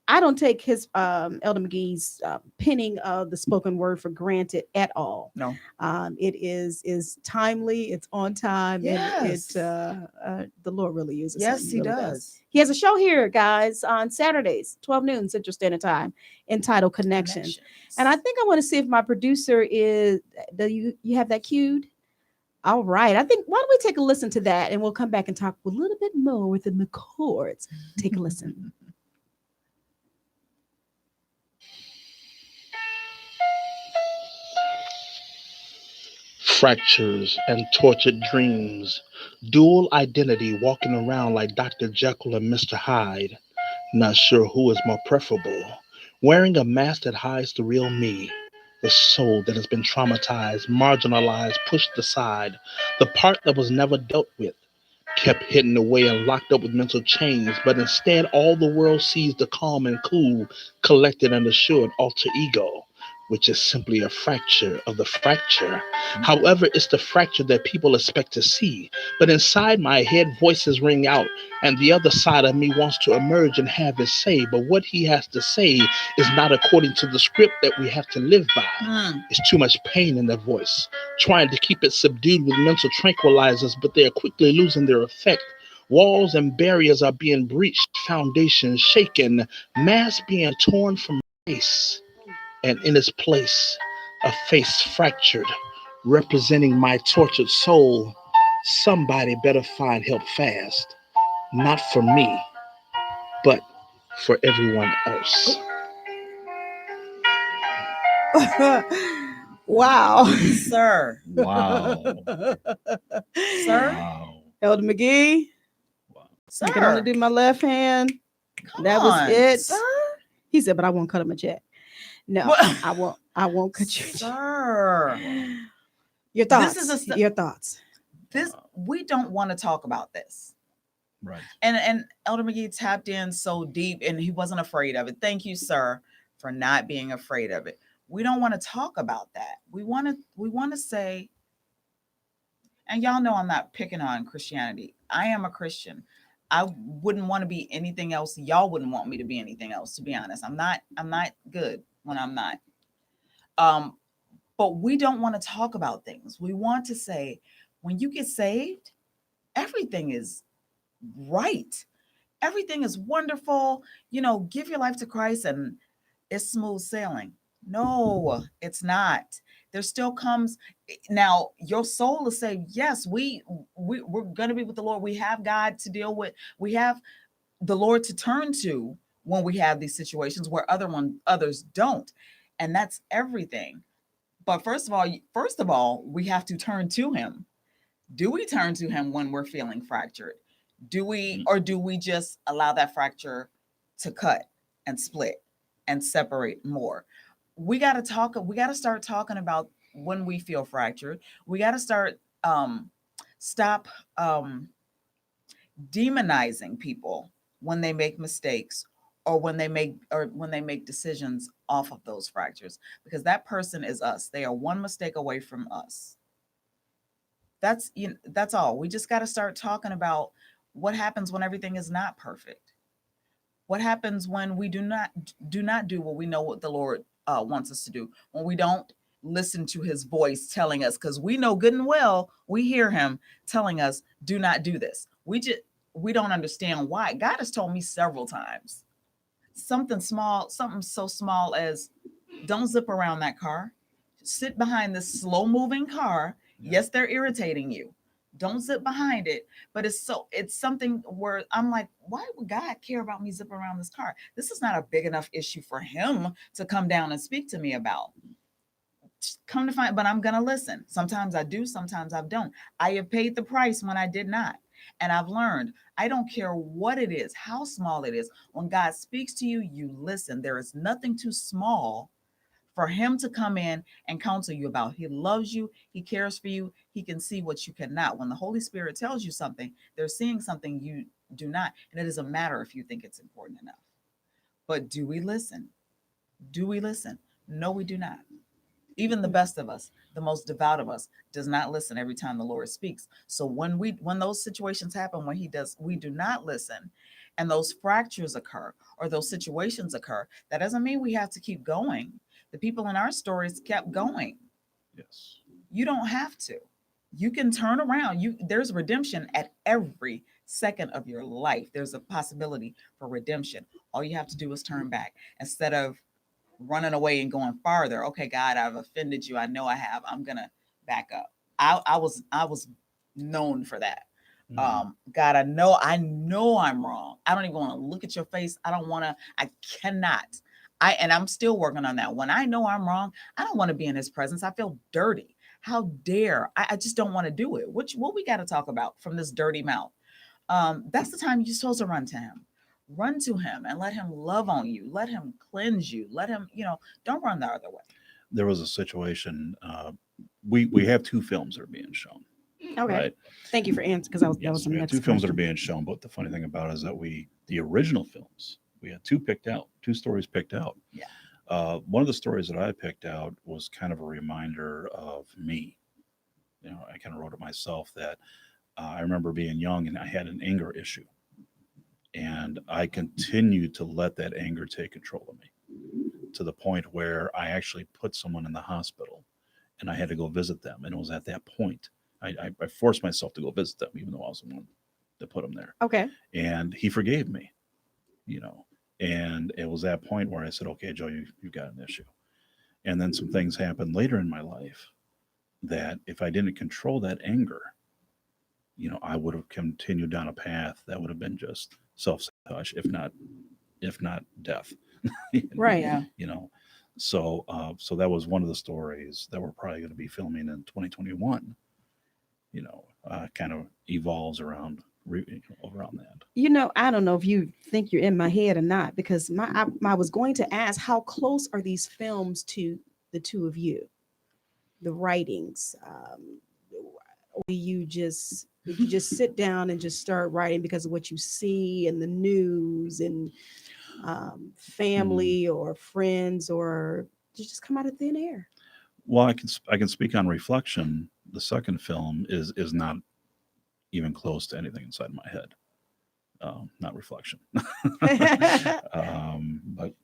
I don't take his Elder McGee's pinning of the spoken word for granted at all. No. It is timely. It's on time. And Yes. the Lord really uses him. Yes, he really does. He has a show here, guys, on Saturdays, 12 noon Central Standard Time, entitled Connections. And I think I want to see if my producer do you have that cued? All right. I think why don't we take a listen to that and we'll come back and talk a little bit more with the McCords. Take a listen. Fractures and tortured dreams, dual identity walking around like Dr. Jekyll and Mr. Hyde, not sure who is more preferable, wearing a mask that hides the real me, the soul that has been traumatized, marginalized, pushed aside, the part that was never dealt with, kept hidden away and locked up with mental chains, but instead all the world sees the calm and cool, collected and assured alter ego, which is simply a fracture of the fracture. However, it's the fracture that people expect to see. But inside my head, voices ring out, and the other side of me wants to emerge and have his say. But what he has to say is not according to the script that we have to live by. It's too much pain in their voice, trying to keep it subdued with mental tranquilizers, but they are quickly losing their effect. Walls and barriers are being breached, foundations shaken, masks being torn from face, and in its place, a face fractured, representing my tortured soul. Somebody better find help fast, not for me, but for everyone else. Wow. Sir, Wow. Sir? Wow. Elder McGee, Wow. sir. I can only do my left hand. Come That was on, it. sir. He said, but I won't cut him a check. No, What? I won't cut you a check. Sir. Your This thoughts. is a st- Your thoughts. This Wow. we don't want to talk about this. Right. And Elder McGee tapped in so deep and he wasn't afraid of it. Thank you, sir, for not being afraid of it. We don't want to talk about that. We want to say, and y'all know I'm not picking on Christianity. I am a Christian. I wouldn't want to be anything else. Y'all wouldn't want me to be anything else, to be honest. I'm not good when I'm not. But we don't want to talk about things. We want to say, when you get saved, everything is right. Everything is wonderful. Give your life to Christ and it's smooth sailing. No, it's not. There still comes now your soul is saved. Yes, we're going to be with the Lord. We have God to deal with. We have the Lord to turn to when we have these situations where others don't. And that's everything. But first of all, we have to turn to him. Do we turn to him when we're feeling fractured? Do we just allow that fracture to cut and split and separate more? We got to start talking about when we feel fractured. We got to stop demonizing people when they make mistakes or when they make decisions off of those fractures, because that person is us. They are one mistake away from us. That's all. We just got to start talking about what happens when everything is not perfect. What happens when we do not do what we know what the Lord wants us to do, when we don't listen to his voice telling us, because we know good and well, we hear him telling us, do not do this. We don't understand why. God has told me several times, something so small as don't zip around that car. Sit behind this slow moving car. Yes, they're irritating you. Don't zip behind it. But it's something where I'm like, why would God care about me zipping around this car? This is not a big enough issue for him to come down and speak to me about. Come to find, but I'm going to listen. Sometimes I do, sometimes I don't. I have paid the price when I did not. And I've learned, I don't care what it is, how small it is. When God speaks to you, you listen. There is nothing too small for him to come in and counsel you about. He loves you. He cares for you. He can see what you cannot. When the Holy Spirit tells you something, they're seeing something you do not. And it doesn't matter if you think it's important enough. But do we listen? Do we listen? No, we do not. Even the best of us, the most devout of us, does not listen every time the Lord speaks. So when those situations happen, we do not listen, and those fractures occur or those situations occur, that doesn't mean we have to keep going. The people in our stories kept going. Yes. You don't have to. You can turn around. There's redemption at every second of your life. There's a possibility for redemption. All you have to do is turn back instead of running away and going farther. Okay, God, I've offended you. I know I have. I'm gonna back up. I was known for that. God, I know I'm wrong. I don't even want to look at your face. I cannot. And I'm still working on that. When I know I'm wrong, I don't want to be in his presence. I feel dirty. How dare I just don't want to do it. What we got to talk about from this dirty mouth. That's the time you're supposed to run to him. Run to him and let him love on you. Let him cleanse you. Let him, don't run the other way. There was a situation. We have two films that are being shown. Okay. Right? Thank you for answering, because that was We the have next two films that are question. being shown. But the funny thing about it is that the original films, we had two stories picked out. Yeah. One of the stories that I picked out was kind of a reminder of me. I kind of wrote it myself that I remember being young and I had an anger issue. And I continued to let that anger take control of me to the point where I actually put someone in the hospital and I had to go visit them. And it was at that point I forced myself to go visit them, even though I was the one that put them there. Okay. And he forgave me, and it was that point where I said, okay, Joe, you've got an issue. And then some things happened later in my life that if I didn't control that anger, I would have continued down a path that would have been just self-sabotage, if not death. Right. Yeah. So that was one of the stories that we're probably going to be filming in 2021. Kind of evolves around that. I don't know if you think you're in my head or not, because I was going to ask, how close are these films to the two of you? The writings, or did you just sit down and just start writing because of what you see in the news and family or friends, or did you just come out of thin air? Well, I can speak on reflection. The second film is not even close to anything inside my head. Not reflection. But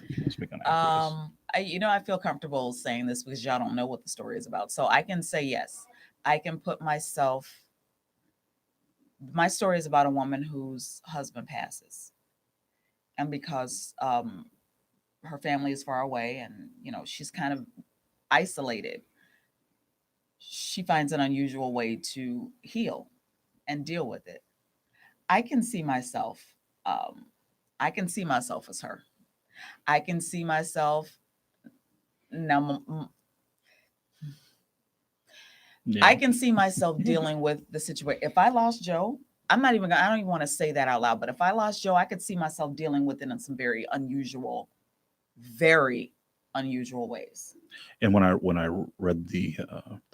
you can speak on actors. I feel comfortable saying this because y'all don't know what the story is about. So I can say yes. I can put myself. My story is about a woman whose husband passes, and because her family is far away, and she's kind of isolated, she finds an unusual way to heal and deal with it. I can see myself. I can see myself as her. I can see myself now. Yeah. I can see myself dealing with the situation. If I lost Joe, I don't even want to say that out loud, but if I lost Joe, I could see myself dealing with it in some very unusual ways. And when I read the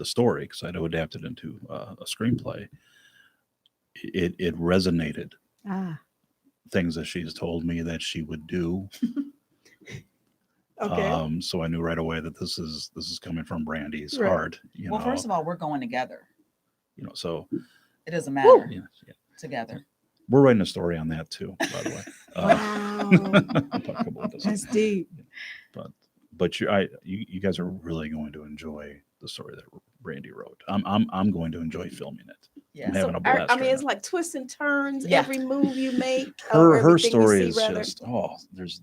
story, because I had to adapt it into a screenplay, it resonated. Things that she's told me that she would do. Okay. So I knew right away that this is coming from Brandy's Right. heart. Well, first of all, we're going together. So It doesn't matter. yeah. Together. We're writing a story on that too, by the way. Wow. I'll talk about this. That's deep. But you guys are really going to enjoy the story that Brandy wrote. I'm going to enjoy filming it. Yeah. I'm having a I blast. mean, right it's now. like twists and turns. Yeah. Every move you make, or Her everything we story see, is rather. just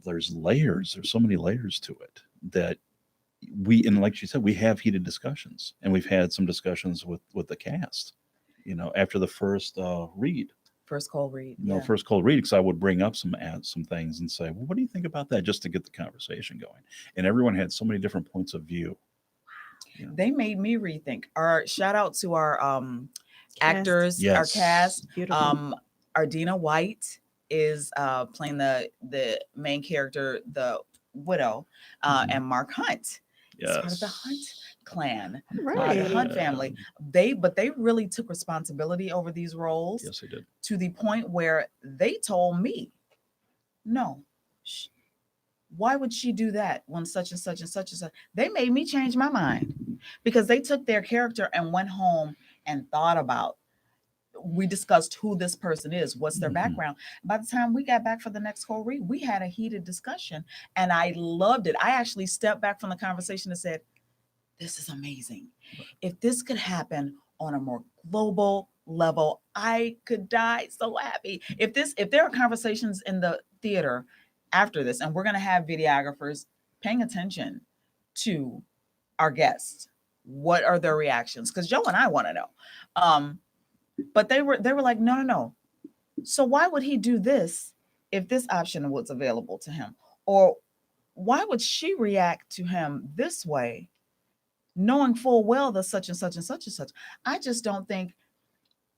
there's layers. There's so many layers to it that and like she said, we have heated discussions, and we've had some discussions with the cast. After the first read. First cold read. First cold read, because I would bring up some things and say, well, what do you think about that, just to get the conversation going. And everyone had so many different points of view. They made me rethink. Our shout out to our actors, Yes. our cast. Beautiful. Ardina White is playing the main character, the widow, and Mark Hunt is part of the Hunt clan, Right. the Hunt family. They really took responsibility over these roles. Yes, they did. To the point where they told me, no, why would she do that when such and such and such and such? They made me change my mind, because they took their character and went home and thought about. We discussed who this person is, what's their background. By the time we got back for the next whole read, we had a heated discussion, and I loved it. I actually stepped back from the conversation and said, this is amazing. If this could happen on a more global level, I could die so happy. If there are conversations in the theater after this, and we're going to have videographers paying attention to our guests, what are their reactions? Because Joe and I want to know. But they were like, no. So why would he do this if this option was available to him? Or why would she react to him this way, knowing full well that such and such and such and such? I just don't think,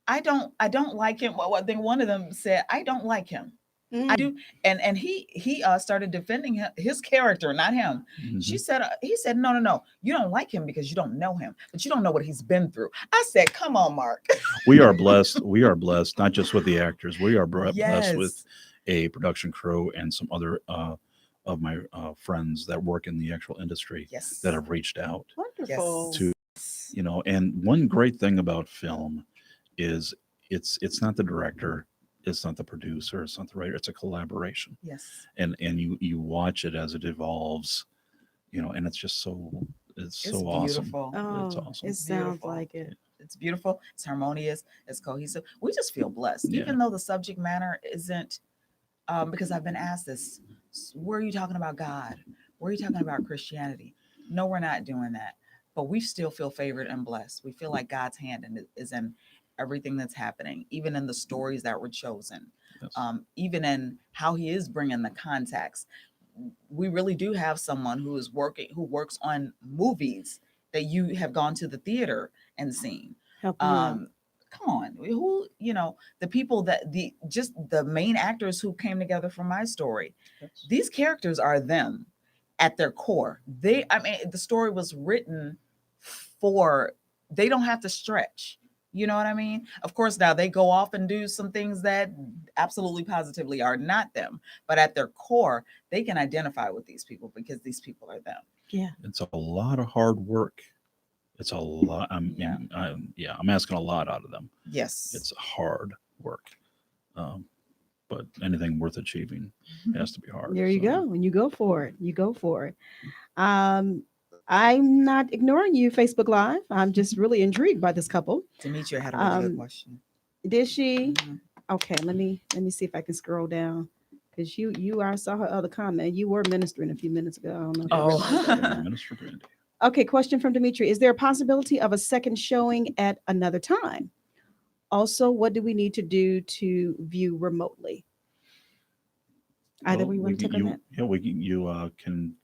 I don't like him. Well, I think one of them said, I don't like him. I do. And he started defending his character, not him. Mm-hmm. He said, no, you don't like him because you don't know him, but you don't know what he's been through. I said, come on, Mark. We are blessed. We are blessed, not just with the actors. We are blessed Yes. with a production crew and some other of my friends that work in the actual industry Yes. that have reached out Wonderful. to, and one great thing about film is it's not the director, it's not the producer, it's not the writer, it's a collaboration. Yes. And you watch it as it evolves, and it's just it's so awesome. Beautiful. Oh, It's awesome. it sounds Beautiful. like it. It's beautiful. It's harmonious. It's cohesive. We just feel blessed, Yeah. even though the subject matter isn't. Because I've been asked this: where are you talking about God? Where are you talking about Christianity? No, we're not doing that. But we still feel favored and blessed. We feel like God's hand is in everything that's happening, even in the stories that were chosen, Yes. even in how He is bringing the contacts. we really do have someone who works on movies that you have gone to the theater and seen. Helping you out. Come on, who, the people just the main actors who came together for my story, these characters are them at their core. The story was written they don't have to stretch. You know what I mean? Of course, now they go off and do some things that absolutely positively are not them, but at their core, they can identify with these people because these people are them. Yeah. It's a lot of hard work. It's a lot. I'm asking a lot out of them. Yes. It's hard work. But anything worth achieving has to be hard. There you go. And you go for it. You go for it. I'm not ignoring you, Facebook Live. I'm just really intrigued by this couple. Demetria had a really good question. Did she? Mhm. Okay, let me see if I can scroll down. Because I saw her other comment. You were ministering a few minutes ago. I don't know if you Oh. realized that or not. Minister Brandy. Okay, question from Dimitri. Is there a possibility of a second showing at another time? Also, what do we need to do to view remotely? Either we want to take on that? Yeah, you can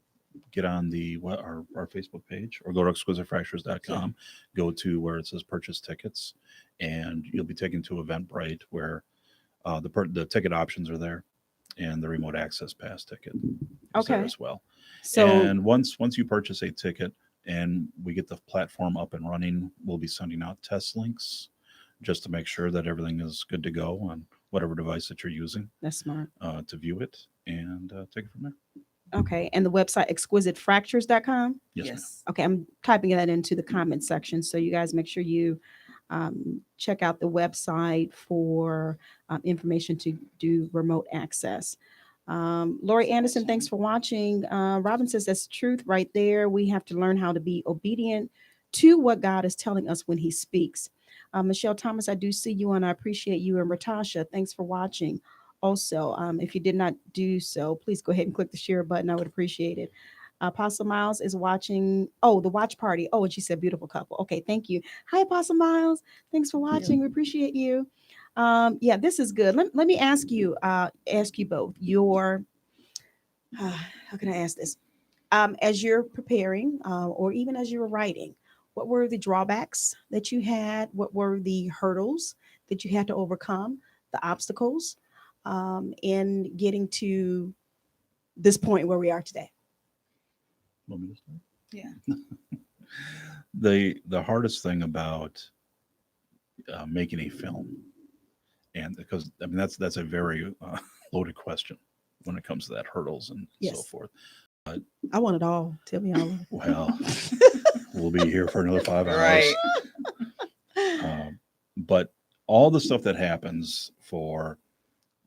get on our Facebook page or go to exquisitefractures.com, go to where it says purchase tickets, and you'll be taken to Eventbrite where the ticket options are there, and the remote access pass ticket is there as well. So and once you purchase a ticket and we get the platform up and running, we'll be sending out test links just to make sure that everything is good to go on whatever device that you're using that's smart. to view it and take it from there. Okay, and the website exquisitefractures.com. Yes. Okay, I'm typing that into the comment section. So you guys make sure you check out the website for information to do remote access. Lori Anderson, thanks for watching. Robin says that's truth right there. We have to learn how to be obedient to what God is telling us when he speaks. Michelle Thomas, I do see you and I appreciate you. And Ratasha, thanks for watching. Also, if you did not do so, please go ahead and click the share button. I would appreciate it. Apostle Miles is watching. Oh, the watch party. Oh, and she said beautiful couple. Okay, thank you. Hi, Apostle Miles. Thanks for watching. We appreciate you. Yeah, this is good. Let me ask you both your, how can I ask this? As you're preparing or even as you were writing, what were the drawbacks that you had? What were the hurdles that you had to overcome, the obstacles in getting to this point where we are today? Want me to start? Yeah. The hardest thing about making a film, and because that's a very loaded question when it comes to that hurdles and so forth. I want it all. Tell me all. Well, we'll be here for another 5 hours. Right. But all the stuff that happens for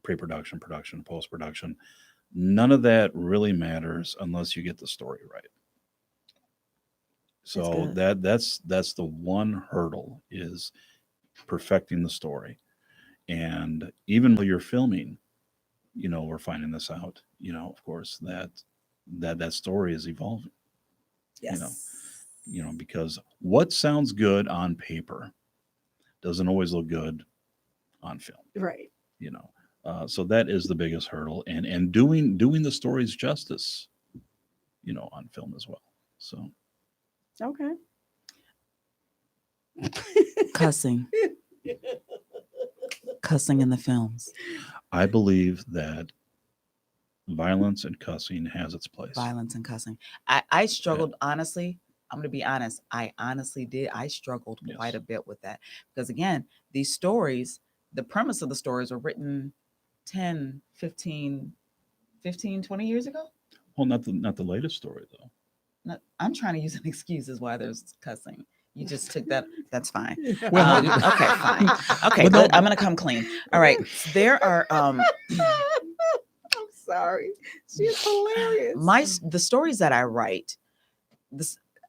pre-production, production, post-production, none of that really matters unless you get the story right. So that's the one hurdle, is perfecting the story. And even while you're filming, we're finding this out, of course, that story is evolving. Yes. Because what sounds good on paper doesn't always look good on film. Right. So that is the biggest hurdle, and doing the stories justice, on film as well. So Okay. Cussing in the films. I believe that violence and cussing has its place. Violence and cussing. I struggled, honestly. I'm going to be honest. I honestly did. I struggled quite a bit with that because, again, these stories, the premise of the stories were written 10, 15, 20 years ago. Well, not the latest story, though. I'm trying to use an excuse as why there's cussing. You just took that. That's fine. Well, okay, fine. Okay, good. I'm going to come clean. All right. There are... I'm sorry. She's hilarious. The stories that I write,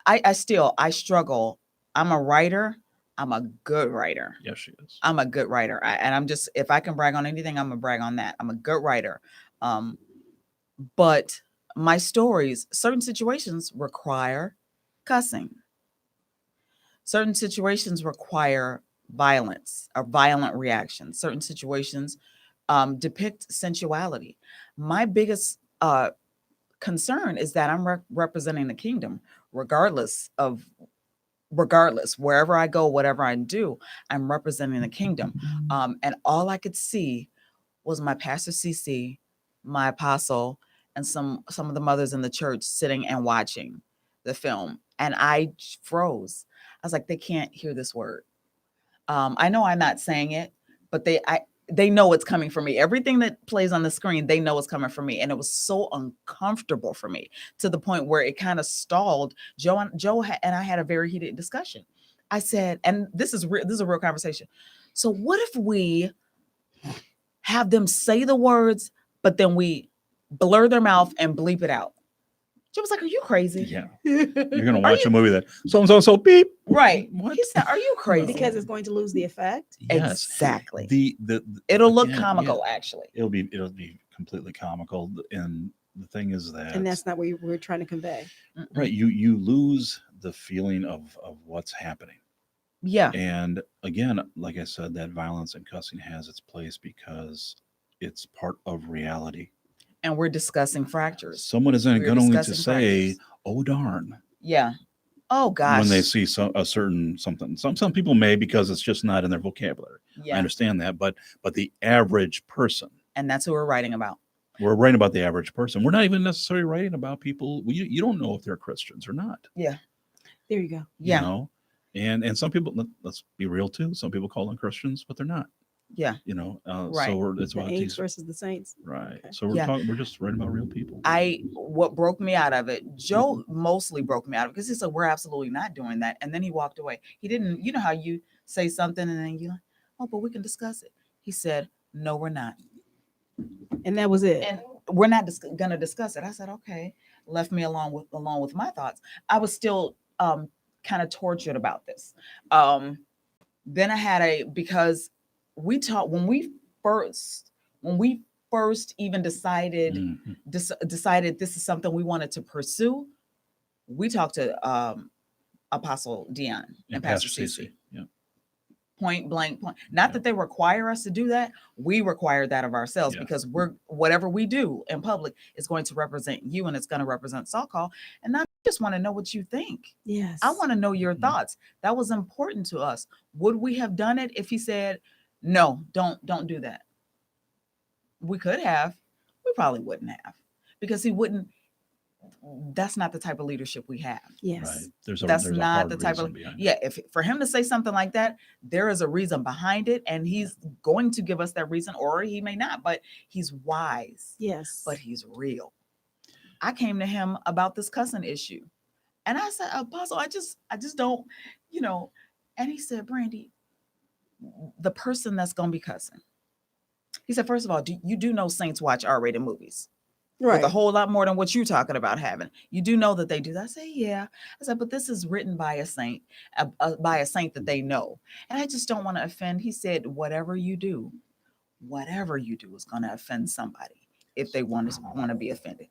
I struggle. I'm a writer. I'm a good writer. Yes, she is. I'm a good writer. And I'm just, if I can brag on anything, I'm gonna brag on that. I'm a good writer. But my stories, certain situations require cussing. Certain situations require violence or violent reactions. Certain situations depict sensuality. My biggest concern is that I'm representing the kingdom, regardless wherever I go, whatever I do, I'm representing the kingdom. And all I could see was my pastor CC, my apostle, and some of the mothers in the church sitting and watching the film. And I froze. I was like, they can't hear this word. I know I'm not saying it, but they know it's coming from me. Everything that plays on the screen, they know it's coming from me. And it was so uncomfortable for me to the point where it kind of stalled. Joe and I had a very heated discussion. I said, and this is a real conversation. So what if we have them say the words, but then we blur their mouth and bleep it out? Joe was like, are you crazy? Yeah. You're going to watch a movie that so beep. Right. What? He said, are you crazy? Because it's going to lose the effect. Yes. Exactly. It'll look comical, actually. It'll be completely comical. And the thing is that, And that's not what we're trying to convey. right. You lose the feeling of what's happening. Yeah. And again, like I said, that violence and cussing has its place because it's part of reality. And we're discussing fractures. Someone isn't We're going to discussing say, fractures. "Oh darn," Yeah. Oh gosh. when they see a certain something. Some people may, because it's just not in their vocabulary. I Yeah. understand that, but the average person, And that's who we're writing about. we're writing about the average person. We're not even necessarily writing about people. You don't know if they're Christians or not. There you go. Yeah. You know? And some people, let's be real too. Some people call them Christians, but they're not. Yeah. You know, Right. so it's The about ain'ts these, versus the saints. right? Okay. So Yeah. we're just writing about real people. What broke me out of it, Joe mostly broke me out of it because he said, we're absolutely not doing that. And then he walked away. He didn't, you know how you say something and then you're like, oh, but we can discuss it. He said, no, we're not. And that was it. And we're not going to discuss it. I said, okay. Left me along with my thoughts. I was still kind of tortured about this. Then I had because we talked when we first even decided Mhm. decided this is something we wanted to pursue. We talked to Apostle Dion and Pastor Cece. Yeah. Point blank. Not Yeah. that they require us to do that. We require that of ourselves Yes. because whatever we do in public is going to represent you and it's going to represent Salt Call. And I just want to know what you think. Yes. I want to know your Mhm. thoughts. That was important to us. Would we have done it if he said, no, don't do that? We could have. We probably wouldn't have because he wouldn't. That's not the type of leadership we have. Yes. Right. There's That's a not hard the type of reason behind it. yeah. If for him to say something like that, there is a reason behind it, and he's going to give us that reason, or he may not. But he's wise, Yes. but he's real. I came to him about this cussing issue, and I said, Apostle, I just don't, you know. And he said, Brandy, the person that's gonna be cussing. He said, first of all, you do know saints watch R-rated movies. right. With a whole lot more than what you're talking about having. You do know that they do that. I say, yeah. I said, but this is written by a saint that they know. And I just don't want to offend. He said, whatever you do is going to offend somebody if they want to be offended.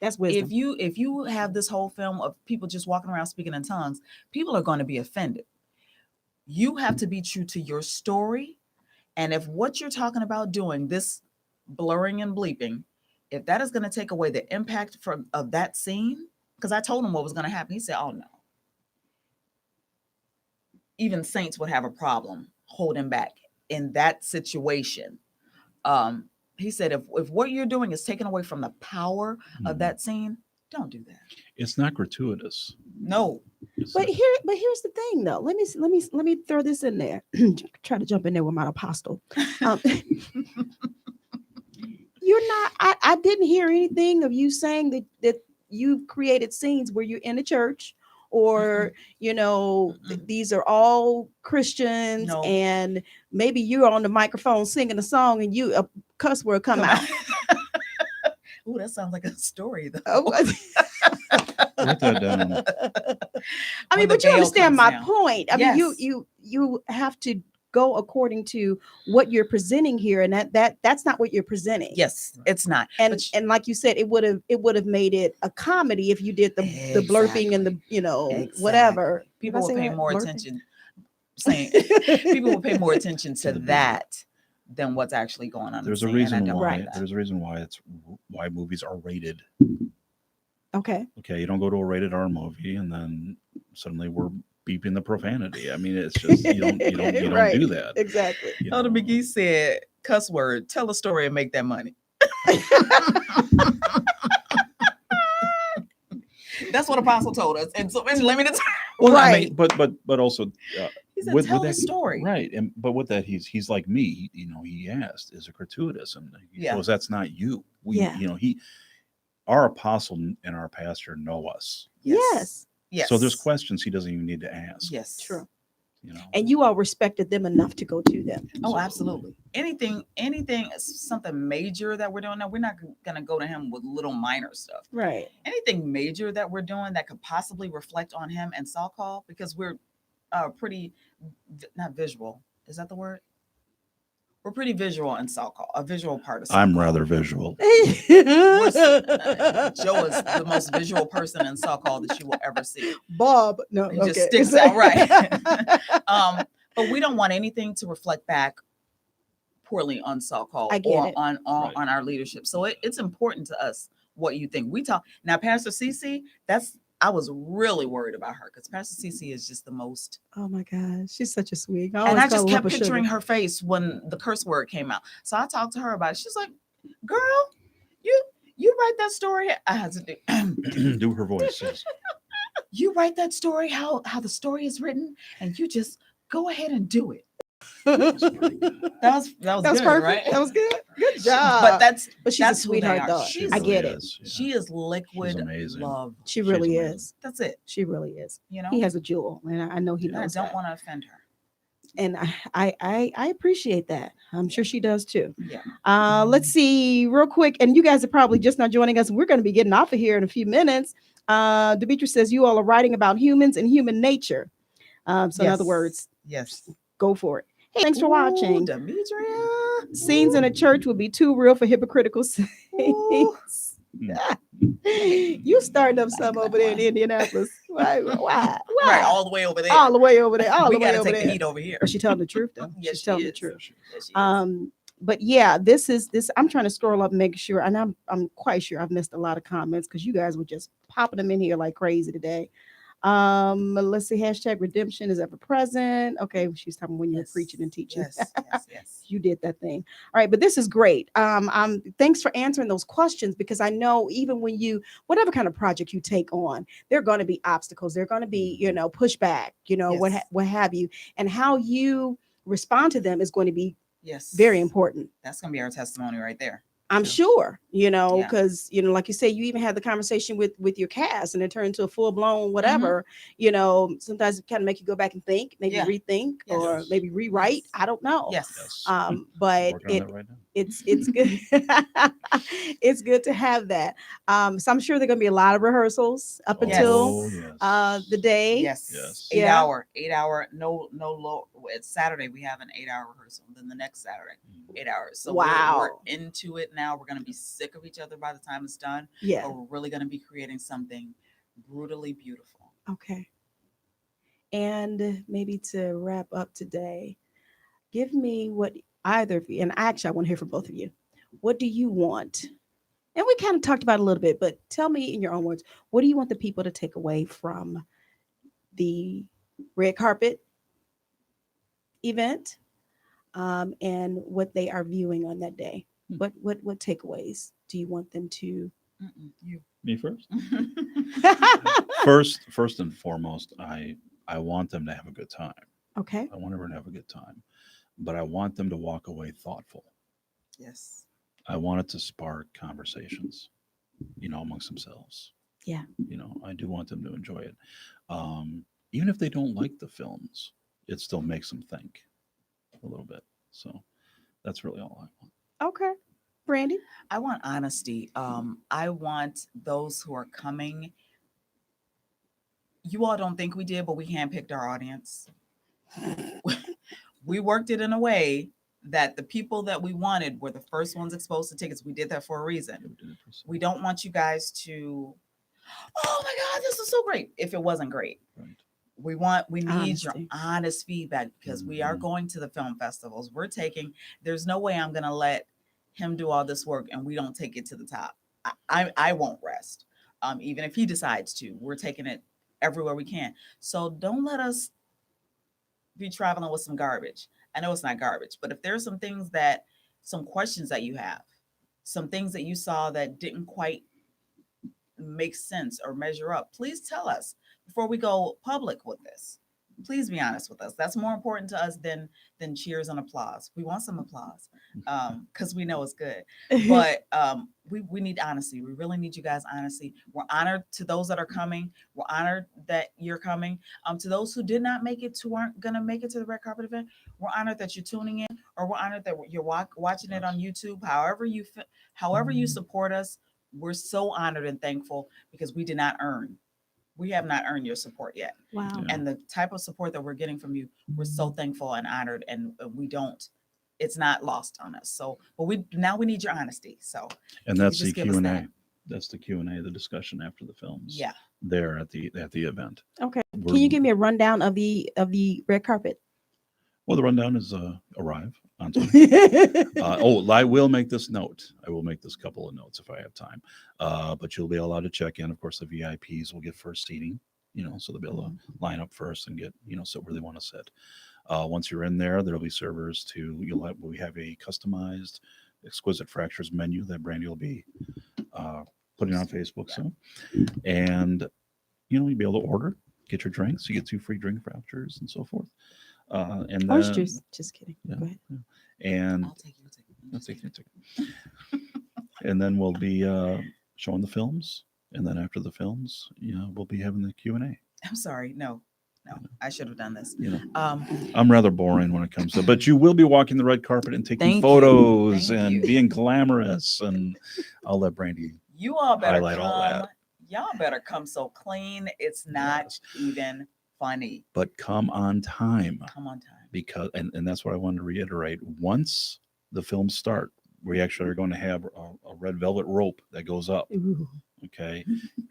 That's wisdom. If you have this whole film of people just walking around speaking in tongues, people are going to be offended. You have to be true to your story. And if what you're talking about doing, this blurring and bleeping, if that is going to take away the impact of that scene, because I told him what was going to happen. He said, oh no. Even saints would have a problem holding back in that situation. He said, if what you're doing is taken away from the power of Mhm. that scene, don't do that. It's not gratuitous. No. It's But not- here's the thing though. Let me throw this in there. Try to jump in there with my apostle. You're not. I didn't hear anything of you saying that you've created scenes where you're in a church, or these are all Christians, No. and maybe you're on the microphone singing a song, and a cuss word come out. Ooh, that sounds like a story though. Oh, Write that down. I When mean, the but you veil understand comes my down. point. I mean, Yes. you have to go according to what you're presenting here, and that's not what you're presenting. Yes, it's not. And But and like you said, it would have made it a comedy if you did the blurping and the whatever. Exactly. People will Did I say pay that? more Blurping? attention. Saying people will pay more attention to the that than what's actually going on. in There's the a scene, and I reason don't why. like that. There's a reason why movies are rated Okay. Okay, you don't go to a rated R movie and then suddenly we're beeping the profanity. I mean, it's just you don't Right. do that. Exactly. you Elder know. McGee said, "Cuss word, tell a story and make that money." That's what Apostle told us. And so and let me just Well, I Right. mean, but also he said, tell the that story. right? And but with that, he's like me. He asked, "Is it gratuitous?" And he Yeah. goes, "That's not you. We, Yeah. our apostle and our pastor know us. Yes. Yes. So there's questions he doesn't even need to ask. Yes. True. You know, And you all respected them enough to go to them. Oh, absolutely. Anything, something major that we're doing now, we're not gonna go to him with little minor stuff. Right. Anything major that we're doing that could possibly reflect on him and Saul Call, because we're pretty not visual. Is that the word? We're pretty visual in Saul Call, a visual part of Saul I'm Call. rather visual. Joe is the most visual person in Saul Call that you will ever see. Bob. No. It Okay. just sticks out, right? But we don't want anything to reflect back poorly on Saul Call I get or it. on Right. our leadership. So it's important to us what you think. We talk now, Pastor Cece. I was really worried about her because Pastor Cece is just the most. Oh my God. She's such a sweet. And I just kept picturing her face when the curse word came out. So I talked to her about it. She's like, "Girl, you write that story." I had to do. Do her voice. Yes. You write that story how the story is written, and you just go ahead and do it. That's pretty good. That was good, perfect. right? That was good. Good She- job. but she's a that's who they sweetheart are. though. She's- I get it. is, yeah. She is liquid amazing. love. She She's really amazing. is. That's it. She really is. You know, He has a jewel, and I know he and I knows don't that. want to offend her. And I appreciate that. I'm sure she does too. Yeah. Let's see real quick. And you guys are probably just not joining us. We're going to be getting off of here in a few minutes. Demetrius says you all are writing about humans and human nature. So in other Yes. words, Yes. go for it. Hey, thanks for watching. Demetria. Scenes in a church would be too real for hypocritical Ooh. saints. You starting up some over there in Indianapolis. Why? Right, all the way over there. All the way over there. All we the way gotta over take the there. heat over here. But she's telling the truth though. Yes, She's she telling the is. truth. Yes, she is. But yeah, this I'm trying to scroll up and make sure, and I'm quite sure I've missed a lot of comments because you guys were just popping them in here like crazy today. Let's see, hashtag redemption is ever present. Okay, she's talking when you were Yes, preaching and teaching. Yes. You did that thing. All right, but this is great. Thanks for answering those questions, because I know even when whatever kind of project you take on, there are going to be obstacles. There are going to be, pushback, Yes. what have you, and how you respond to them is going to be Yes. very important. That's gonna be our testimony right there. I'm Yeah. sure, Yeah. because, like you say, you even had the conversation with your cast and it turned into a full blown whatever, sometimes it kind of make you go back and think, maybe Yeah. rethink Yes. or maybe rewrite. Yes. I don't know. Yes. Yes. But Working on that right now. it's good. It's good to have that. So I'm sure there are going to be a lot of rehearsals up Yes. until yes. the day. Yes. Yes. 8 Yeah. hour. No low. It's Saturday. We have an 8-hour rehearsal. Then the next Saturday, 8 hours. So Wow. we're into it now. We're gonna be sick of each other by the time it's done. Yeah. But we're really gonna be creating something brutally beautiful. Okay. And maybe to wrap up today, give me what either of you, and actually I want to hear from both of you. What do you want? And we kind of talked about it a little bit, but tell me in your own words, what do you want the people to take away from the red carpet event, and what they are viewing on that day? What takeaways do you want them to? You. Me first. First and foremost, I want them to have a good time. Okay. I want everyone to have a good time, but I want them to walk away thoughtful. Yes. I want it to spark conversations, amongst themselves. Yeah. I do want them to enjoy it. Even if they don't like the films, it still makes them think a little bit. So that's really all I want. Okay. Brandy? I want honesty. I want those who are coming. You all don't think we did, but we handpicked our audience. We worked it in a way that the people that we wanted were the first ones exposed to tickets. We did that for a reason. We don't want you guys to, oh my God, this is so great, if it wasn't great. Right. We need your Honesty. honest feedback, because we are Mhm. going to the film festivals. There's no way I'm going to let him do all this work and we don't take it to the top. I won't rest. Even if he decides to, we're taking it everywhere we can. So don't let us be traveling with some garbage. I know it's not garbage, but if there's some questions that you have, some things that you saw that didn't quite make sense or measure up, please tell us before we go public with this. Please be honest with us. That's more important to us than cheers and applause. We want some applause because we know it's good. But we need honesty. We really need you guys' honesty. We're honored to those that are coming. We're honored that you're coming. To those who did not make it, who aren't gonna make it to the red carpet event, we're honored that you're tuning in, or we're honored that you're watching it on YouTube. However you support us, we're so honored and thankful because we have not earned your support yet. Wow. Yeah. And the type of support that we're getting from you, we're so thankful and honored, and it's not lost on us. So, but we need your honesty. So, And that's the just give us Q&A. that. That's the Q&A, the discussion after the films. yeah. There at the event. Okay. We're- Can you give me a rundown of the red carpet? Well, the rundown is arrive on time. I will make this note. I will make this couple of notes if I have time. But you'll be allowed to check in. Of course, the VIPs will get first seating, so they'll be able to line up first and get, sit where they want to sit. Once you're in there, there'll be servers we have a customized Exquisite Fractures menu that Brandy will be putting on Facebook soon. And, you'll be able to order, get your drinks. You get 2 free drink vouchers and so forth. And Orange then, juice. Just kidding. yeah, Go ahead. yeah. And I'll take you. I'll take it. And then we'll be showing the films, and then after the films, we'll be having the Q&A. I'm sorry. No, I should have done this. I'm rather boring when it comes to, but you will be walking the red carpet and taking Thank you. photos Thank and you. being glamorous, and I'll let Brandy. You all better Highlight all that. Y'all better come so clean. It's not even funny. But come on time, Come on time. because and that's what I wanted to reiterate. Once the films start, we actually are going to have a red velvet rope that goes up. Ooh. Okay.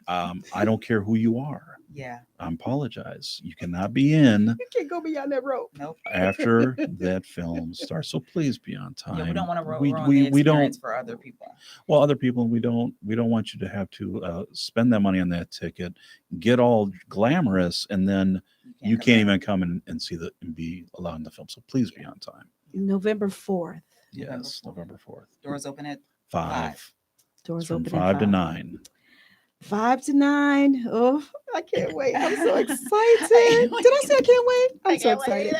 I don't care who you are. Yeah. I apologize. You cannot be in You can't go beyond that rope. Nope. after that film starts. So please be on time. Yeah, we don't want to ruin we, the we don't experience for other people. well, other people, we don't want you to have to spend that money on that ticket, get all glamorous, and then you can't even come and see and be allowed in the film. So please be on time. November 4th. Yes, November November 4th. Doors open at 5. Doors It's from open 5 at to 9. 5 to 9. Oh, I can't wait. I'm so excited. Did I say I can't wait? I'm so excited.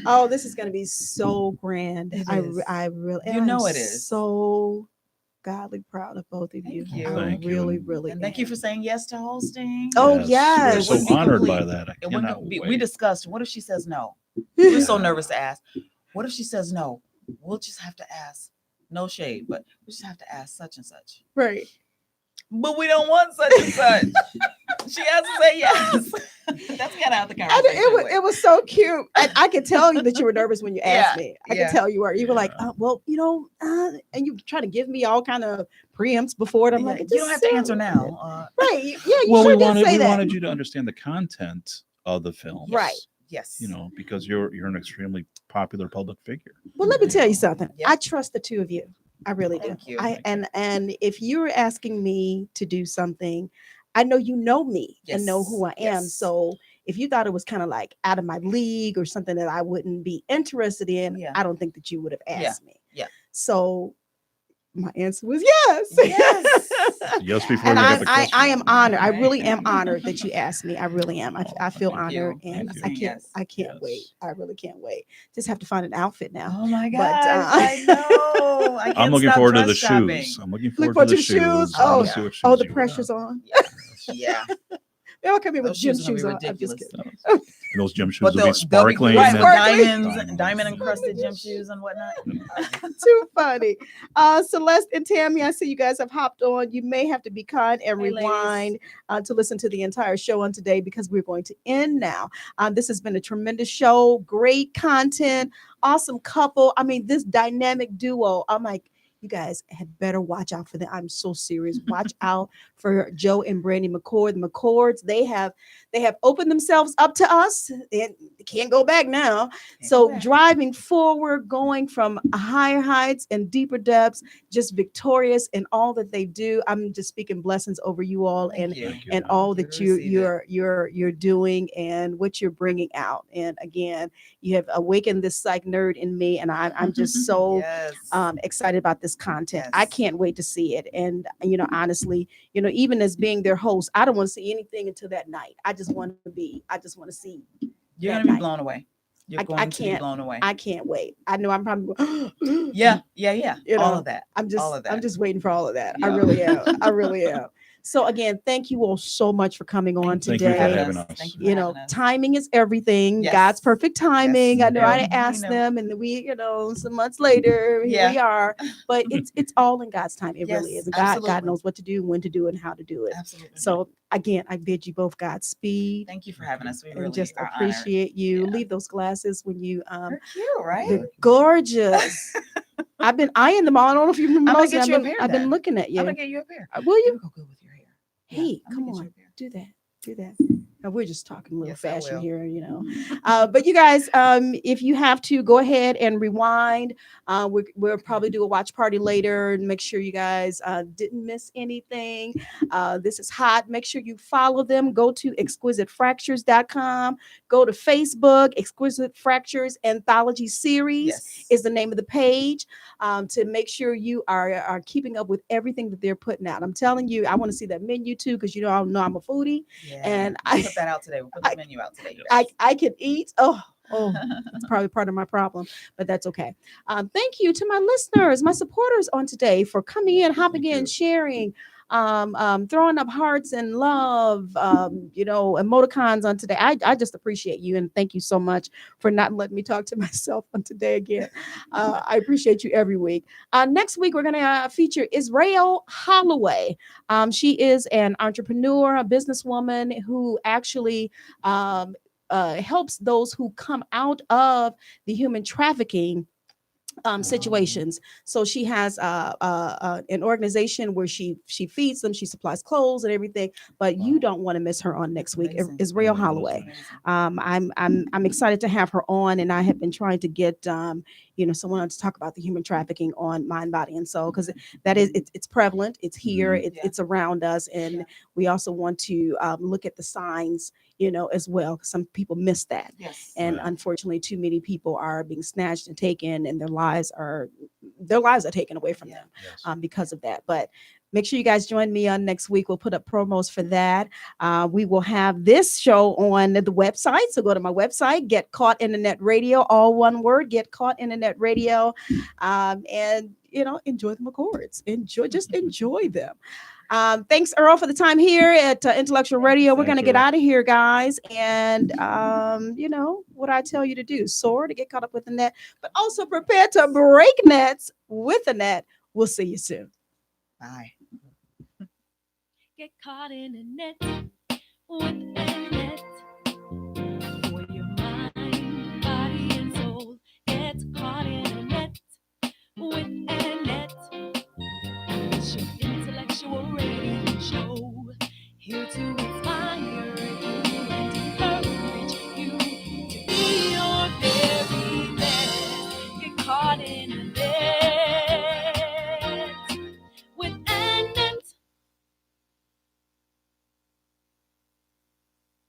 Oh, this is going to be so grand. It I is. really, You and know I'm it is. so godly proud of both of you. Thank you. I Thank you. really, really. And thank you am. for saying yes to hosting. Oh, We're yes. so It wouldn't be honored by complete. that. I It wouldn't cannot be, wait. we discussed, what if she says no? We're so Yeah. nervous to ask. What if she says no? We'll just have to ask. No shade, but we just have to ask such and such. Right. But we don't want such and such. She has to say yes. That's kind of how the And conversation it was so cute. And I could tell you that you were nervous when you asked Yeah, me. I yeah. could tell you were. You were like, Yeah. well, and you trying to give me all kind of preempts before it. I'm Yeah, like, you don't have to answer now. Right. Yeah. You Well, sure we did say that. wanted you to understand the content of the film. Right. Yes. Because you're an extremely popular public figure. Well, let me tell you something. Yeah. I trust the two of you. I really do. Thank you. And if you're asking me to do something, I know you know me and know who I am. Yes. So if you thought it was kind of like out of my league or something that I wouldn't be interested in, Yeah. I don't think that you would have Yeah. asked me. Yeah. So my answer was yes. Yes. Just before And we got the I question. am honored. I Right. really am honored that you asked me. I really am. I feel Thank you. honored, and Thank you. I can't. Yes. I can't wait. Yes. I really can't wait. Just have to find an outfit now. Oh my But, gosh, I know. I I'm can't looking stop forward to the dress shopping. shoes. I'm looking Look forward to for the the shoes. shoes. I wanna Oh, see what Oh, shoes the you wear. pressure's on. Yeah. They all come in with Those gym shoes will be shoes on. I'm just ridiculous. kidding. And those gym shoes But will be they'll be sparkling. right and with Sparkling. diamond encrusted gym shoes and whatnot. Too funny. Celeste and Tammy, I see you guys have hopped on. You may have to be kind and Hey, rewind to listen to the entire show on today because we're going to end now. This has been a tremendous show, great content, awesome couple. I mean, this dynamic duo. I'm like, you guys had better watch out for them. I'm so serious. Watch out for Joe and Brandy McCord. The McCords, they have opened themselves up to us. They can't go back now. So driving forward, going from higher heights and deeper depths, just victorious in all that they do. I'm just speaking blessings over you all and Thank you. and all Thank that you. Receive you're doing and what you're bringing out. And again, you have awakened this psych nerd in me, and I'm just so Yes. excited about this content. I Yes. can't wait to see it. And honestly, even as being their host, I don't want to see anything until that night. I just want to see. You're that gonna be night. blown away. You're I going to be can't- blown away. I can't wait. I know I'm probably Yeah. You All know, of that. I'm all of that. just waiting for all of that. I Yeah. really am. I really am. So again, thank you all so much for coming on Thank you for today. having us. Thank You for know, having us. timing is everything. Yes. God's perfect timing. Yes, I know we I know. asked We know. them, and then we, some months later, here we Yeah. are. But it's all in God's time. It really Yes, is. And God absolutely. knows what to do, when to do, and how to do it. Absolutely. So again, I bid you both Godspeed. Thank you for having us. We And really just are honored. appreciate you. Yeah. Leave those glasses when you They're cute, right? they're gorgeous. I've been eyeing them all. I don't know if you remember. I'm gonna those. get I've you a been, pair I've been then. looking at you. I'm gonna get you a pair. Will It you? would go good with your hair. Yeah, Hey, I'm come gonna get you on. a pair. Do that. Do that. Now, we're just talking a little Yes, I fashion will. here. But you guys, if you have to, go ahead and rewind. We'll probably do a watch party later and make sure you guys didn't miss anything. This is hot. Make sure you follow them. Go to exquisitefractures.com. Go to Facebook. Exquisite Fractures Anthology Series Yes. is the name of the page, to make sure you are keeping up with everything that they're putting out. I'm telling you, I want to see that menu too, because I know I'm a foodie. Yeah. and We'll I- put that out today. We'll put the menu out today. you I guys. can eat. Oh, it's probably part of my problem, but that's okay. Thank you to my listeners, my supporters on today for coming in, hopping Thank in, you. sharing, throwing up hearts and love, emoticons on today. I just appreciate you, and thank you so much for not letting me talk to myself on today again. I appreciate you every week. Next week, we're going to feature Israel Holloway. She is an entrepreneur, a businesswoman who actually helps those who come out of the human trafficking situations. So she has an organization where she feeds them, she supplies clothes and everything. But you don't want to miss her on next week. Amazing. Israel Amazing. Holloway. Amazing. I'm excited to have her on, and I have been trying to get someone to talk about the human trafficking on Mind, Body, and Soul, because that is it's prevalent, it's here, Mhm. it's Yeah. it's around us, and Yeah. we also want to look at the signs, as well. Some people miss that. Yes. And Right. unfortunately, too many people are being snatched and taken, and their lives are taken away from Yeah. them Yes. because of that. But make sure you guys join me on next week. We'll put up promos for that. We will have this show on the website. So go to my website, Get Caught Internet Radio, all one word, Get Caught Internet Radio. And enjoy the McCords. Enjoy them. Thanks, Earl, for the time here at Intellectual Radio. We're Thank going to you. get out of here, guys. And, what I tell you to do, soar to get caught up with the net, but also prepare to break nets with the net. We'll see you soon. Bye. Get caught in a net with a net.